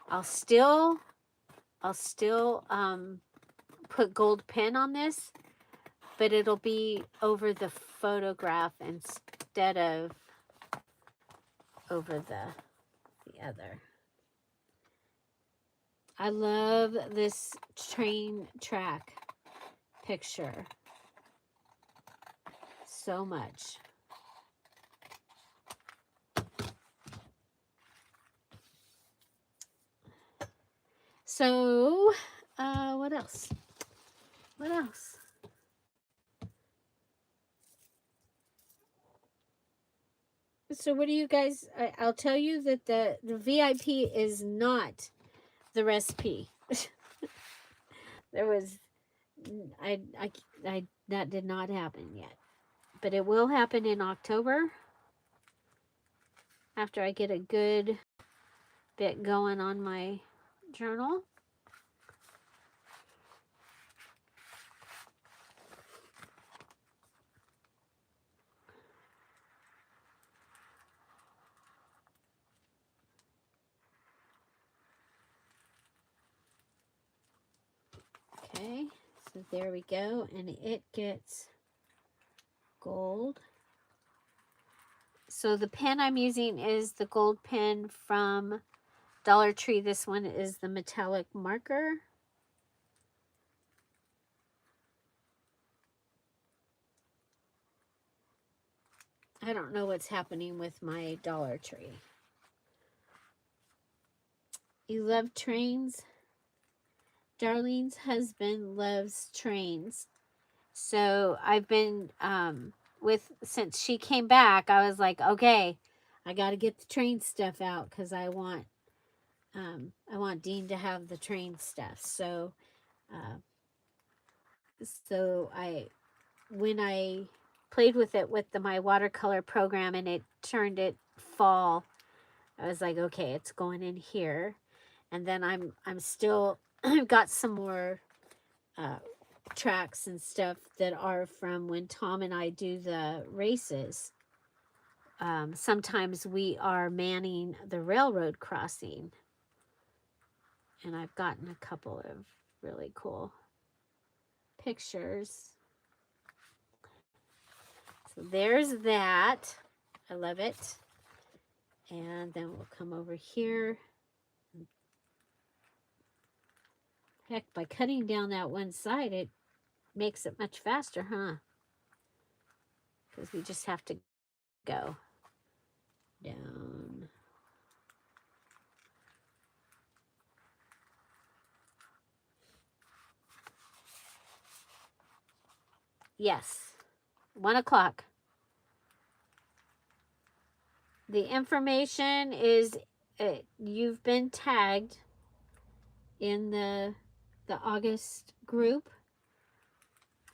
I'll still put gold pin on this, but it'll be over the photograph instead of over the other. I love this train track picture so much. So, what else? What else? So what do you guys, I'll tell you that the VIP is not the recipe. There was, that did not happen yet. But it will happen in October after I get a good bit going on my journal. Okay, so there we go, and it gets gold. So the pen I'm using is the gold pen from Dollar Tree. This one is the metallic marker. I don't know what's happening with my Dollar Tree. You love trains? Darlene's husband loves trains. So I've been since she came back, I was like, okay, I got to get the train stuff out because I want Dean to have the train stuff. So when I played with it with my watercolor program and it turned it fall, I was like, okay, it's going in here. And then I'm still I've got some more tracks and stuff that are from when Tom and I do the races. Sometimes we are manning the railroad crossing, and I've gotten a couple of really cool pictures. So there's that. I love it. And then we'll come over here. Heck, by cutting down that one side, it makes it much faster, huh? Because we just have to go down. Yes, 1 o'clock. The information is, you've been tagged in the August group,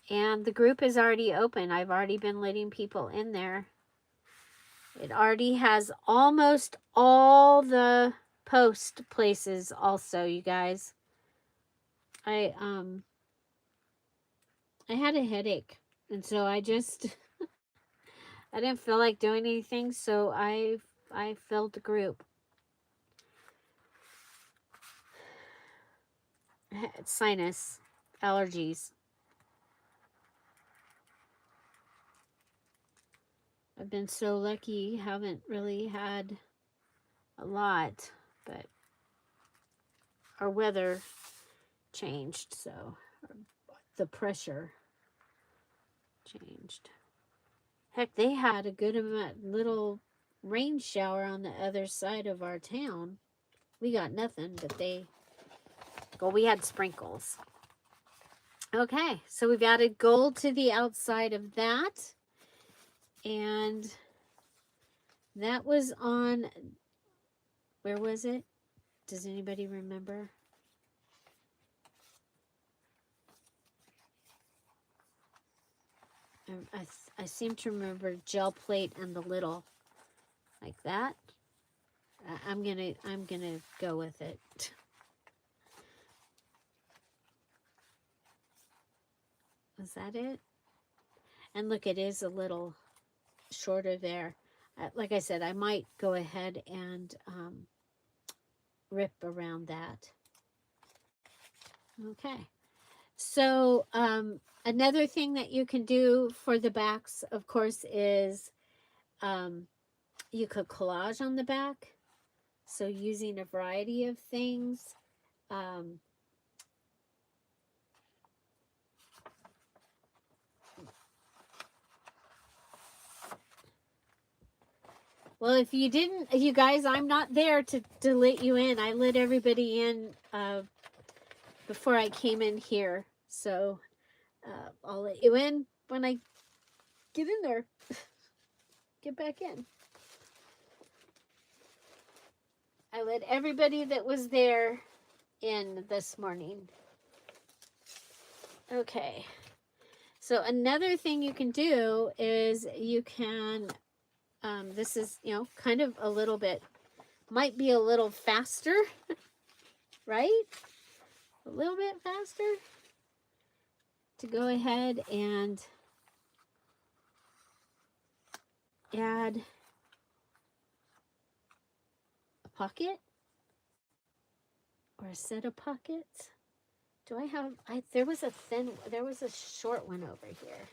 and the group is already open. I've already been letting people in there. It already has almost all the post places also, you guys. I had a headache, and so I just I didn't feel like doing anything, so I filled the group. Sinus allergies. I've been so lucky, haven't really had a lot, but our weather changed, so the pressure changed. Heck, they had a good little rain shower on the other side of our town. We got nothing, but we had sprinkles. Okay, so we've added gold to the outside of that. And that was on, where was it? Does anybody remember? I seem to remember gel plate and the little, like that. I'm gonna go with it. Was that it? And look, it is a little shorter there. Like I said, I might go ahead and rip around that. Okay. So another thing that you can do for the backs, of course, is you could collage on the back. So using a variety of things. Well, if you didn't, you guys, I'm not there to let you in. I let everybody in before I came in here. So I'll let you in when I get in there. Get back in. I let everybody that was there in this morning. Okay. So another thing you can do is you can, this is, you know, kind of a little bit, might be a little faster, right? A little bit faster to go ahead and add a pocket or a set of pockets. Do I have, there was a short one over here.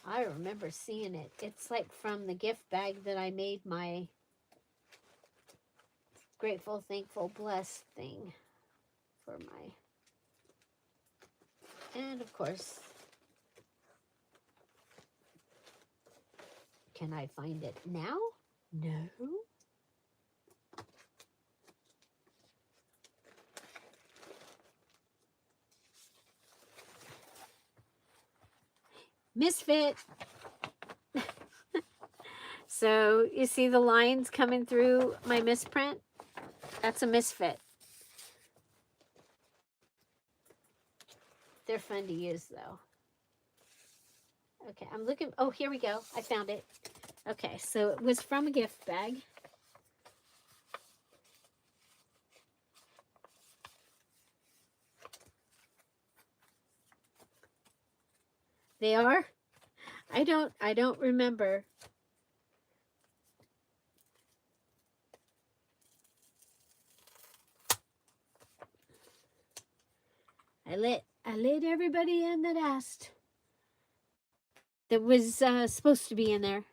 I remember seeing it. It's like from the gift bag that I made my grateful, thankful, blessed thing for my, and of course, can I find it now? No. Misfit. So you see the lines coming through my misprint? That's a misfit. They're fun to use though. Okay, I'm looking. Oh, here we go. I found it. Okay, so it was from a gift bag. They are? I don't remember. I let everybody in that asked. That was supposed to be in there.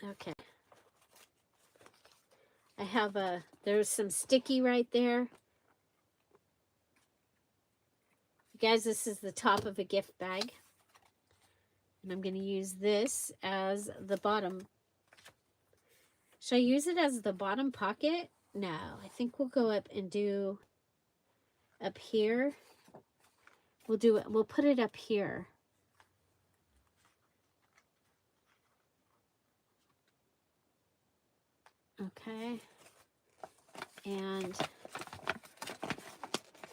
Okay. I have there's some sticky right there. Guys, this is the top of a gift bag. And I'm going to use this as the bottom. Should I use it as the bottom pocket? No, I think we'll go up and do up here. We'll do it. We'll put it up here. Okay. And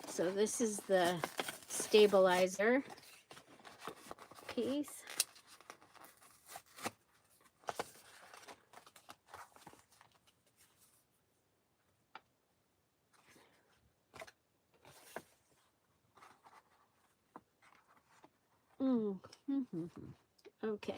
so this is the stabilizer piece. Okay.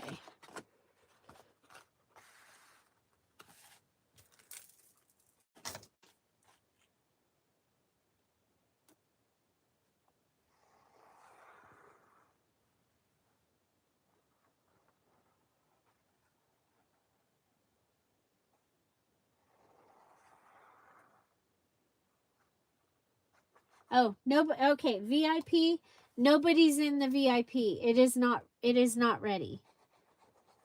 Oh, no, okay, VIP, nobody's in the VIP. It is not ready.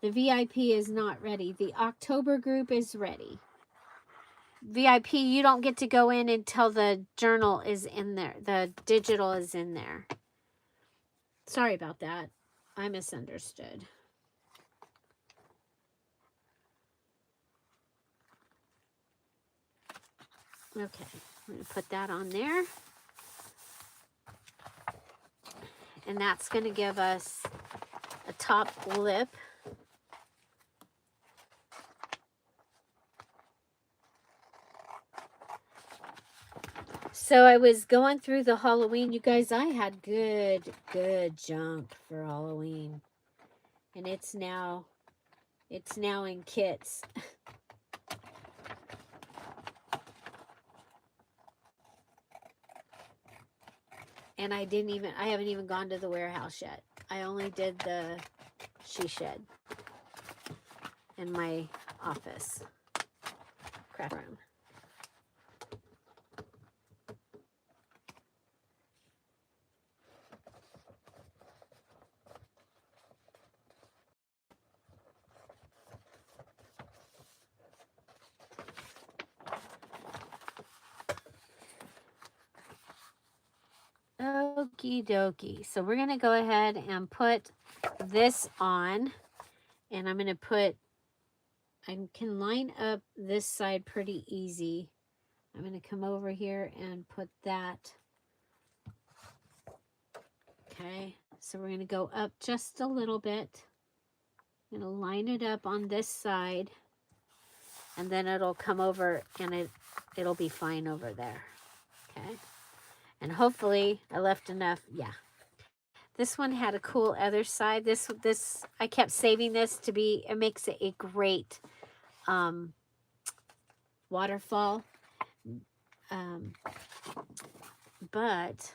The VIP is not ready. The October group is ready. VIP, you don't get to go in until the journal is in there. The digital is in there. Sorry about that. I misunderstood. Okay, I'm going to put that on there. And that's going to give us a top lip. So I was going through the Halloween. You guys, I had good junk for Halloween. And it's now in kits. And I haven't even gone to the warehouse yet. I only did the she shed. in my office craft room. Okie dokie. So we're going to go ahead and put this on, and I'm going to put, I can line up this side pretty easy. I'm going to come over here and put that. Okay, so we're going to go up just a little bit. I'm going to line it up on this side, and then it'll come over and it'll be fine over there. Okay, and hopefully I left enough. Yeah. This one had a cool other side. This I kept saving this to be, it makes it a great waterfall. But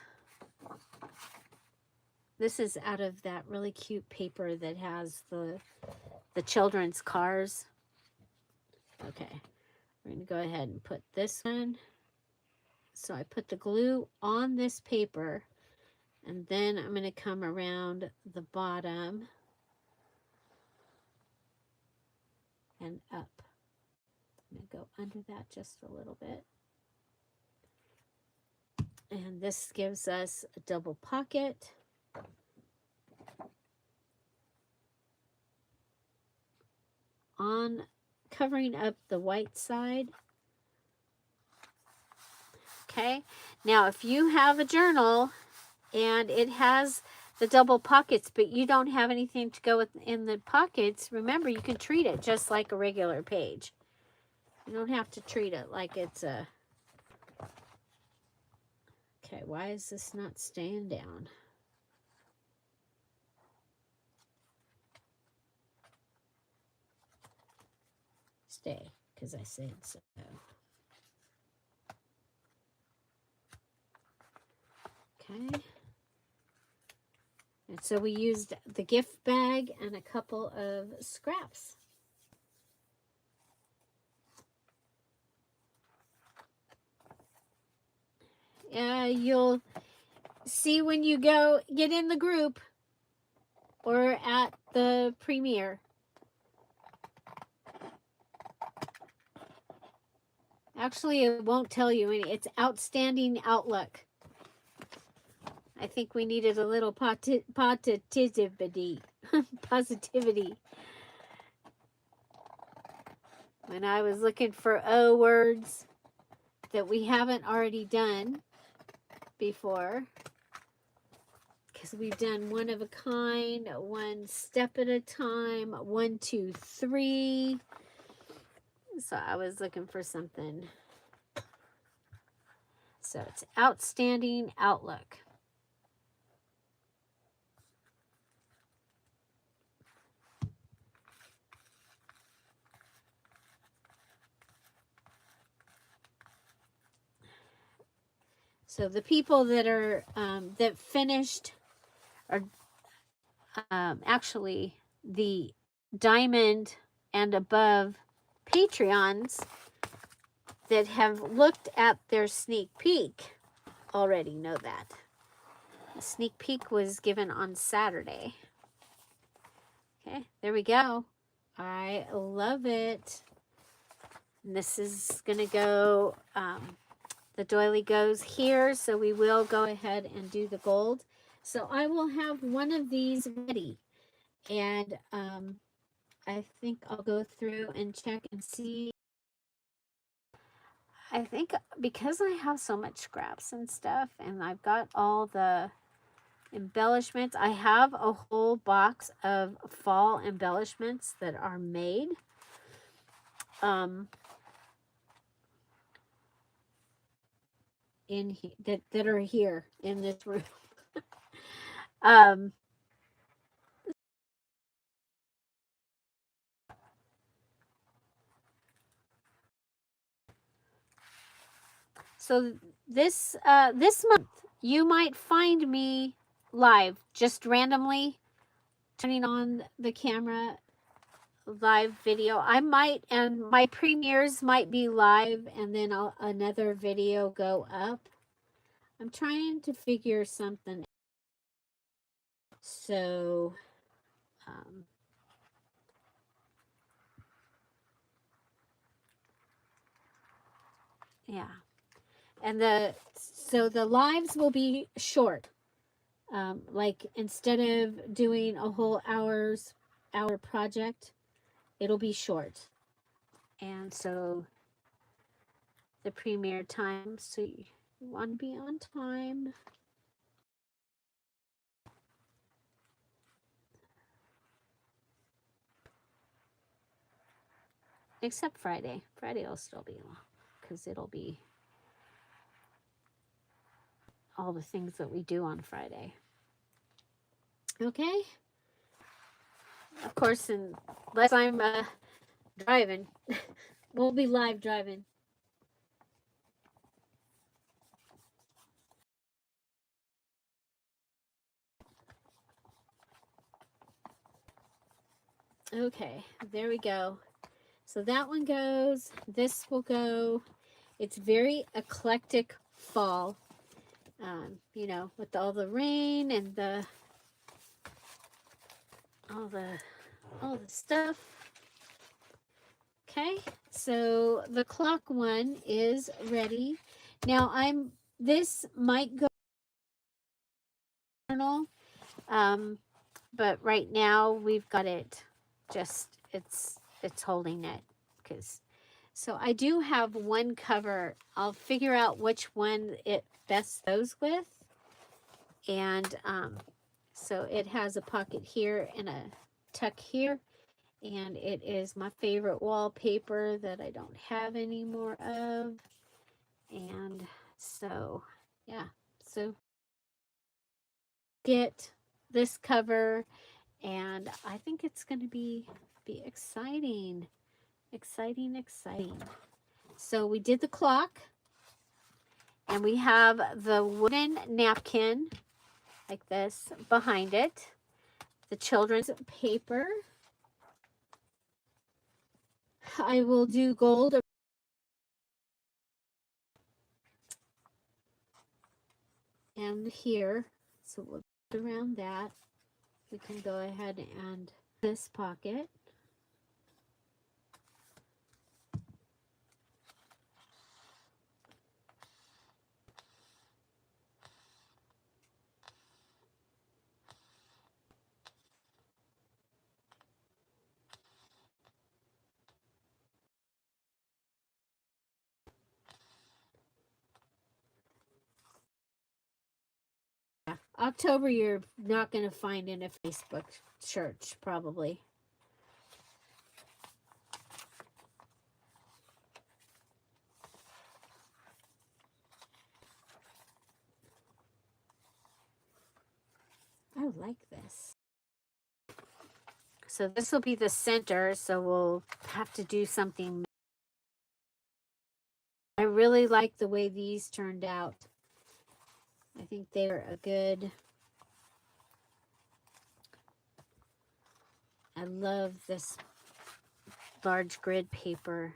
this is out of that really cute paper that has the children's cars. Okay, we're going to go ahead and put this one. So I put the glue on this paper, and then I'm going to come around the bottom and up. I'm going to go under that just a little bit. And this gives us a double pocket. On covering up the white side. Okay, now if you have a journal and it has the double pockets, but you don't have anything to go in the pockets, remember you can treat it just like a regular page. You don't have to treat it like it's a... Okay, why is this not staying down? Stay, because I said so. Okay. And so we used the gift bag and a couple of scraps. You'll see when you get in the group or at the premiere. Actually, it won't tell you any. It's outstanding outlook. I think we needed a little positivity. Positivity. When I was looking for O words that we haven't already done before, because we've done one of a kind, one step at a time, 1, 2, 3. So I was looking for something. So it's outstanding outlook. So the people that are that finished are actually the diamond and above Patreons that have looked at their sneak peek already know that. The sneak peek was given on Saturday. Okay, there we go. I love it. And this is going to go, the doily goes here, so we will go ahead and do the gold. So I will have one of these ready. And I think I'll go through and check and see. I think because I have so much scraps and stuff, and I've got all the embellishments, I have a whole box of fall embellishments that are made. In that are here in this room. So this month you might find me live just randomly turning on the camera live video. I might, and my premieres might be live and then another video go up. I'm trying to figure something. So, yeah. And so the lives will be short. Like instead of doing a whole hour project, it'll be short. And so the premiere time, so you want to be on time. Except Friday. Friday will still be long because it'll be all the things that we do on Friday. Okay. Of course, unless I'm driving, we'll be live driving. Okay, there we go. So that one goes. This will go. It's very eclectic fall. You know, with all the rain and all the stuff. Okay, so the clock one is ready. Now this might go journal, but right now we've got it just, it's holding it because, so I do have one cover. I'll figure out which one it best goes with. And so it has a pocket here and a tuck here. And it is my favorite wallpaper that I don't have any more of. And so, yeah. So get this cover, and I think it's going to be exciting. Exciting. So we did the clock, and we have the wooden napkin like this behind it. The children's paper. I will do gold and here, so we'll put around that. We can go ahead and this pocket. October, you're not going to find in a Facebook church, probably. I like this. So this will be the center, so we'll have to do something. I really like the way these turned out. I think they're a good... I love this large grid paper.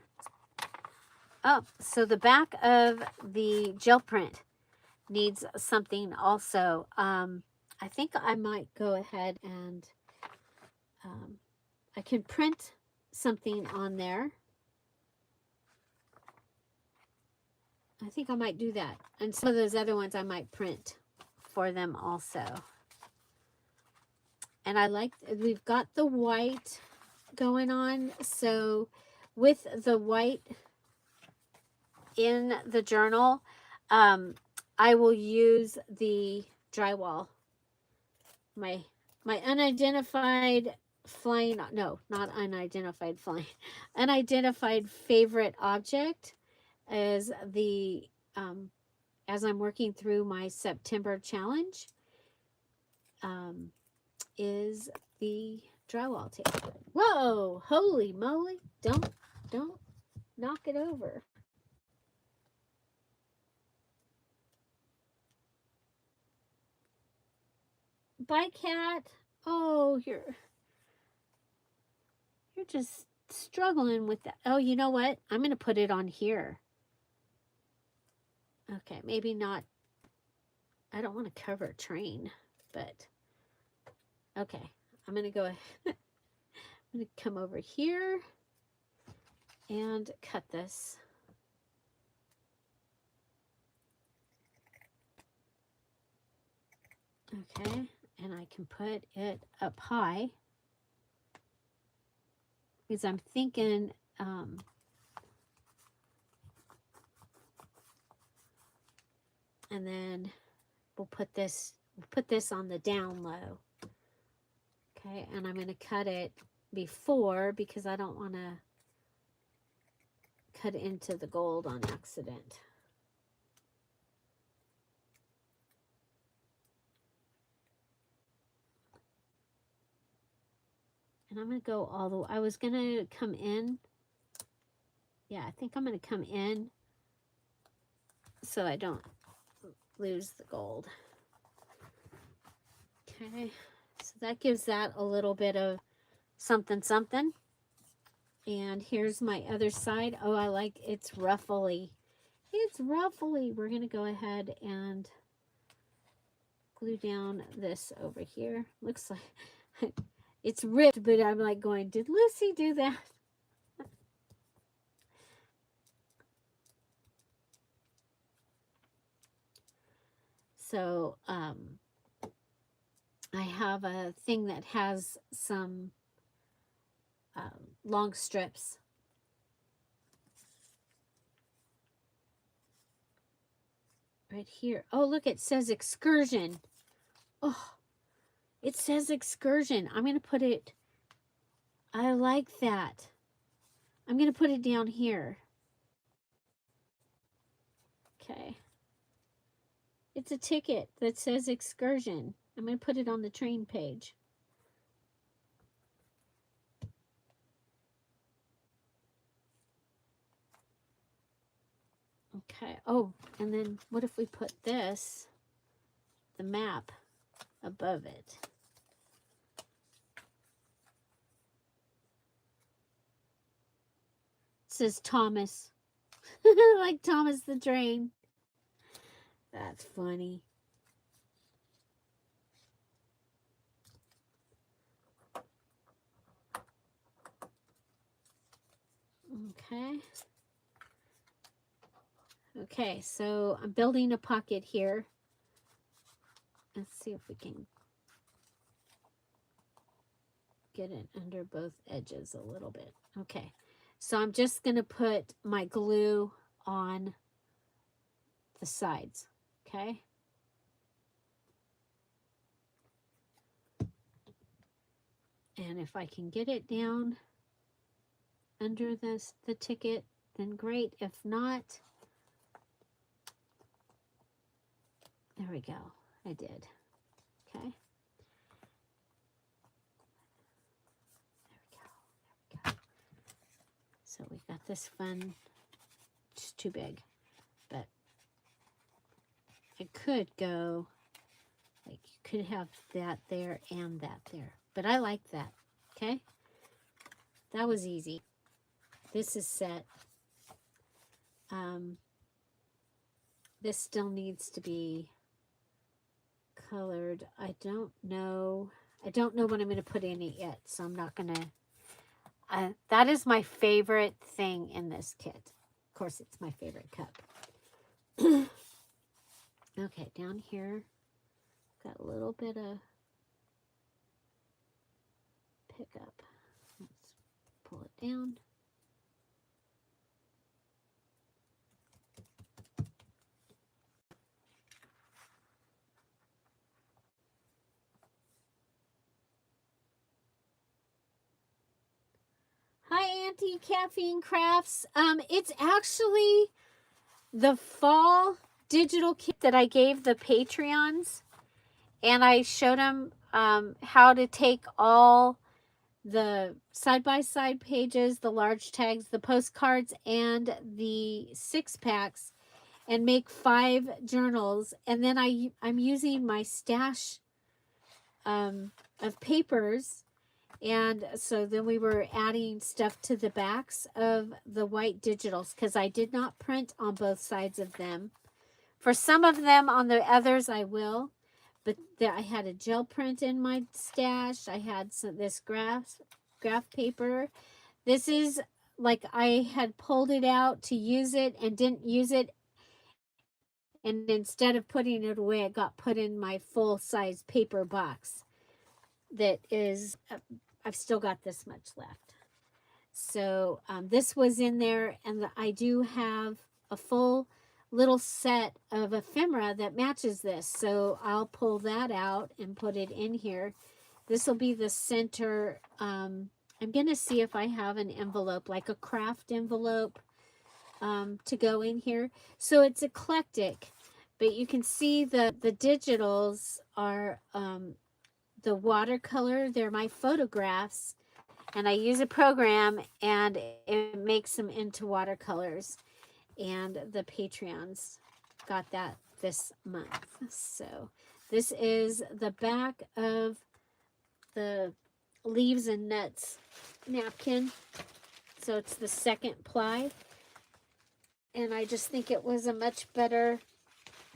Oh, so the back of the gel print needs something also. I think I might go ahead and I can print something on there. I think I might do that. And some of those other ones I might print for them also. And I like, we've got the white going on. So with the white in the journal, I will use the drywall. My unidentified flying, no, not unidentified flying, unidentified favorite object is the, as I'm working through my September challenge, is the drywall tape. Whoa, holy moly, don't knock it over. Bye, cat. Oh, you're You're just struggling with that. Oh, you know what? I'm going to put it on here. Okay, maybe not. I don't want to cover a train, but okay. I'm going to go ahead. I'm going to come over here and cut this. Okay, and I can put it up high because I'm thinking and then we'll put this on the down low. Okay, and I'm going to cut it before because I don't want to cut into the gold on accident. And I'm going to go all the way. I was going to come in. Yeah, I think I'm going to come in so I don't lose the gold. Okay, so that gives that a little bit of something something. And here's my other side. Oh, I like it's ruffly. It's ruffly. We're going to go ahead and glue down this over here. Looks like it's ripped, but I'm like going, did Lucy do that? So I have a thing that has some long strips. Right here. Oh, look, it says excursion. Oh, it says excursion. I'm going to put it, I like that. I'm going to put it down here. Okay. It's a ticket that says excursion. I'm going to put it on the train page. Okay. Oh, and then what if we put this, the map, above it? It says Thomas. Like Thomas the Train. That's funny. Okay. Okay, so I'm building a pocket here. Let's see if we can get it under both edges a little bit. Okay, so I'm just going to put my glue on the sides. Okay. And if I can get it down under the ticket, then great. If not, there we go. I did. Okay. There we go. So we've got this fun, it's too big, but it could go, like you could have that there and that there, but I like that. Okay. That was easy. This is set. This still needs to be colored. I don't know what I'm going to put in it yet, so I'm not going to. That is my favorite thing in this kit. Of course, it's my favorite cup. Okay, down here, got a little bit of pickup. Let's pull it down. Hi, Auntie Caffeine Crafts. It's actually the fall digital kit that I gave the Patreons, and I showed them how to take all the side-by-side pages, the large tags, the postcards, and the 6-packs, and make 5 journals. And then I'm using my stash of papers And so then we were adding stuff to the backs of the white digitals because I did not print on both sides of them. For some of them, on the others I will. But I had a gel print in my stash. I had this graph paper. This is like I had pulled it out to use it and didn't use it. And instead of putting it away, it got put in my full-size paper box that is, I've still got this much left. So this was in there, and I do have a full little set of ephemera that matches this. So I'll pull that out and put it in here. This will be the center. I'm going to see if I have an envelope, like a craft envelope, to go in here. So it's eclectic, but you can see the digitals are the watercolor. They're my photographs, and I use a program and it makes them into watercolors. And the Patreons got that this month. So this is the back of the leaves and nuts napkin. So it's the second ply. And I just think it was a much better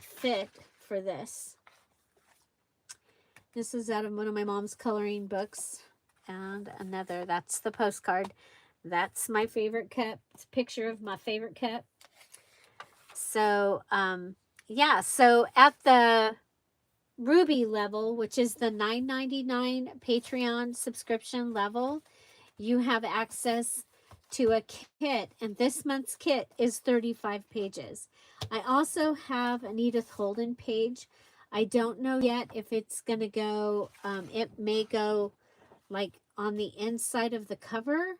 fit for this. This is out of one of my mom's coloring books. And another, that's the postcard. That's my favorite cup. It's a picture of my favorite cup. So, yeah, so at the Ruby level, which is the $9.99 Patreon subscription level, you have access to a kit, and this month's kit is 35 pages. I also have an Edith Holden page. I don't know yet if it's going to go, it may go like on the inside of the cover,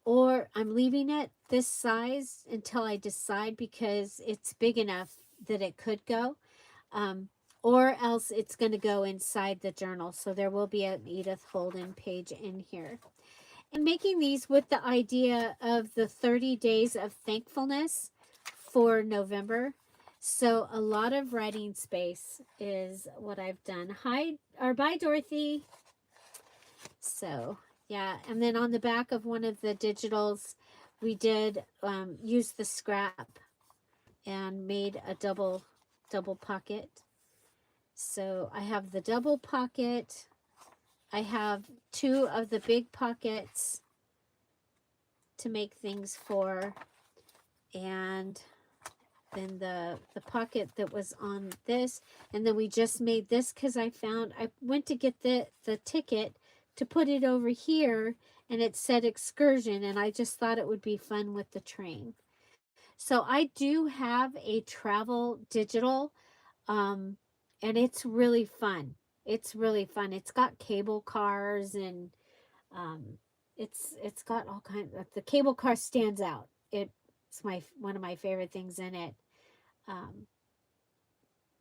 or I'm leaving it this size until I decide, because it's big enough that it could go. Or else it's going to go inside the journal. So there will be an Edith Holden page in here. And making these with the idea of the 30 days of thankfulness for November. So a lot of writing space is what I've done. Hi, or bye, Dorothy. So yeah, and then on the back of one of the digitals, we did use the scrap and made a double pocket. So I have the double pocket. I have two of the big pockets to make things for, and then the pocket that was on this, and then we just made this because I went to get the ticket to put it over here, and it said excursion, and I just thought it would be fun with the train. So I do have a travel digital, and it's really fun. It's really fun. It's got cable cars, and it's got all kinds of, the cable car stands out. It's one of my favorite things in it. Um,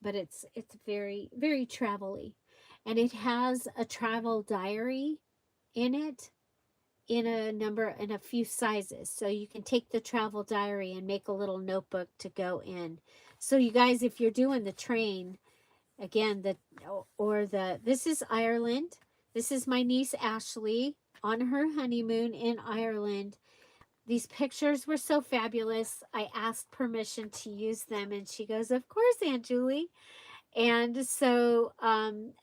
but it's very, very travel-y. And it has a travel diary in it, in a few sizes. So you can take the travel diary and make a little notebook to go in. So you guys, if you're doing the train, again, this is Ireland. This is my niece Ashley on her honeymoon in Ireland. These pictures were so fabulous. I asked permission to use them, and she goes, "Of course, Aunt Julie." And so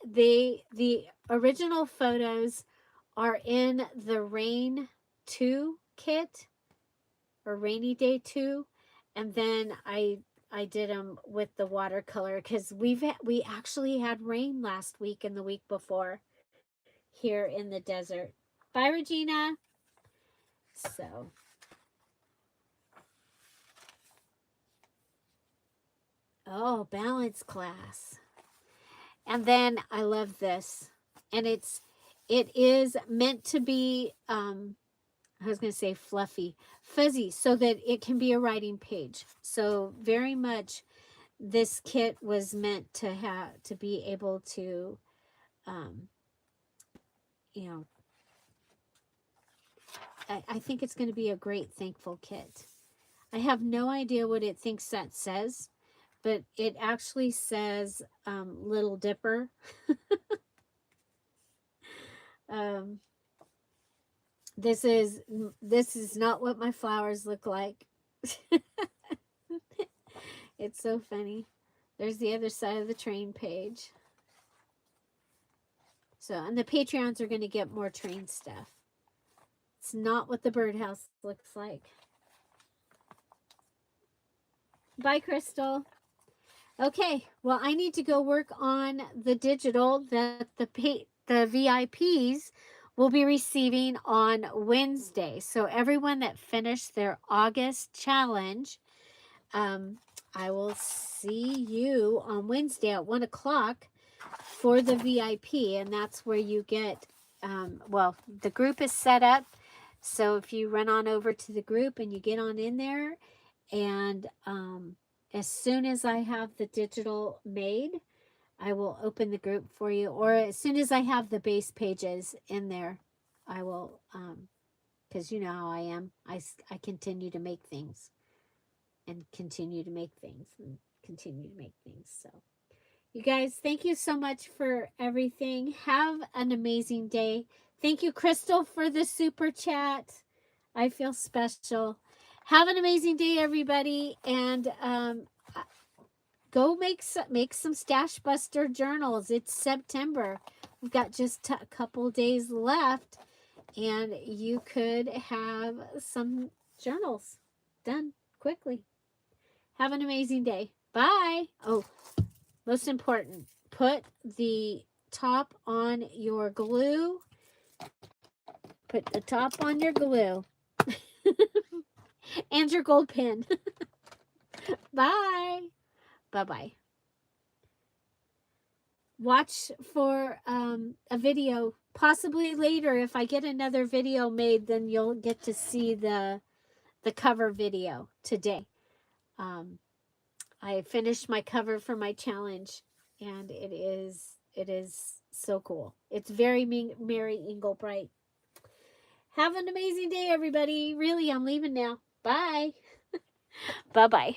the original photos are in the Rain 2 kit, or Rainy Day 2, and then I did them with the watercolor because we actually had rain last week and the week before here in the desert. Bye, Regina. So oh, balance class. And then I love this. And it is meant to be, I was going to say fluffy, fuzzy, so that it can be a writing page. So very much this kit was meant to be able to, you know, I think it's going to be a great thankful kit. I have no idea what it thinks that says, but it actually says Little Dipper. This is not what my flowers look like. It's so funny. There's the other side of the train page. So, and the Patreons are going to get more train stuff. It's not what the birdhouse looks like. Bye, Crystal. Okay, well, I need to go work on the digital that the VIPs will be receiving on Wednesday. So everyone that finished their August challenge, I will see you on Wednesday at 1 o'clock for the VIP, and that's where you get, well, the group is set up. So if you run on over to the group and you get on in there, and as soon as I have the digital made, I will open the group for you. Or as soon as I have the base pages in there, I will, because you know how I am. I continue to make things and continue to make things and continue to make things. So, you guys, thank you so much for everything. Have an amazing day. Thank you, Crystal, for the super chat. I feel special. Have an amazing day, everybody, and go make some Stash Buster journals. It's September. We've got just a couple days left, and you could have some journals done quickly. Have an amazing day. Bye. Oh, most important, put the top on your glue. Put the top on your glue. And your gold pin. Bye. Bye-bye. Watch for a video. Possibly later, if I get another video made, then you'll get to see the cover video today. I finished my cover for my challenge, and it is so cool. It's very Mary Englebright. Have an amazing day, everybody. Really, I'm leaving now. Bye. Bye-bye.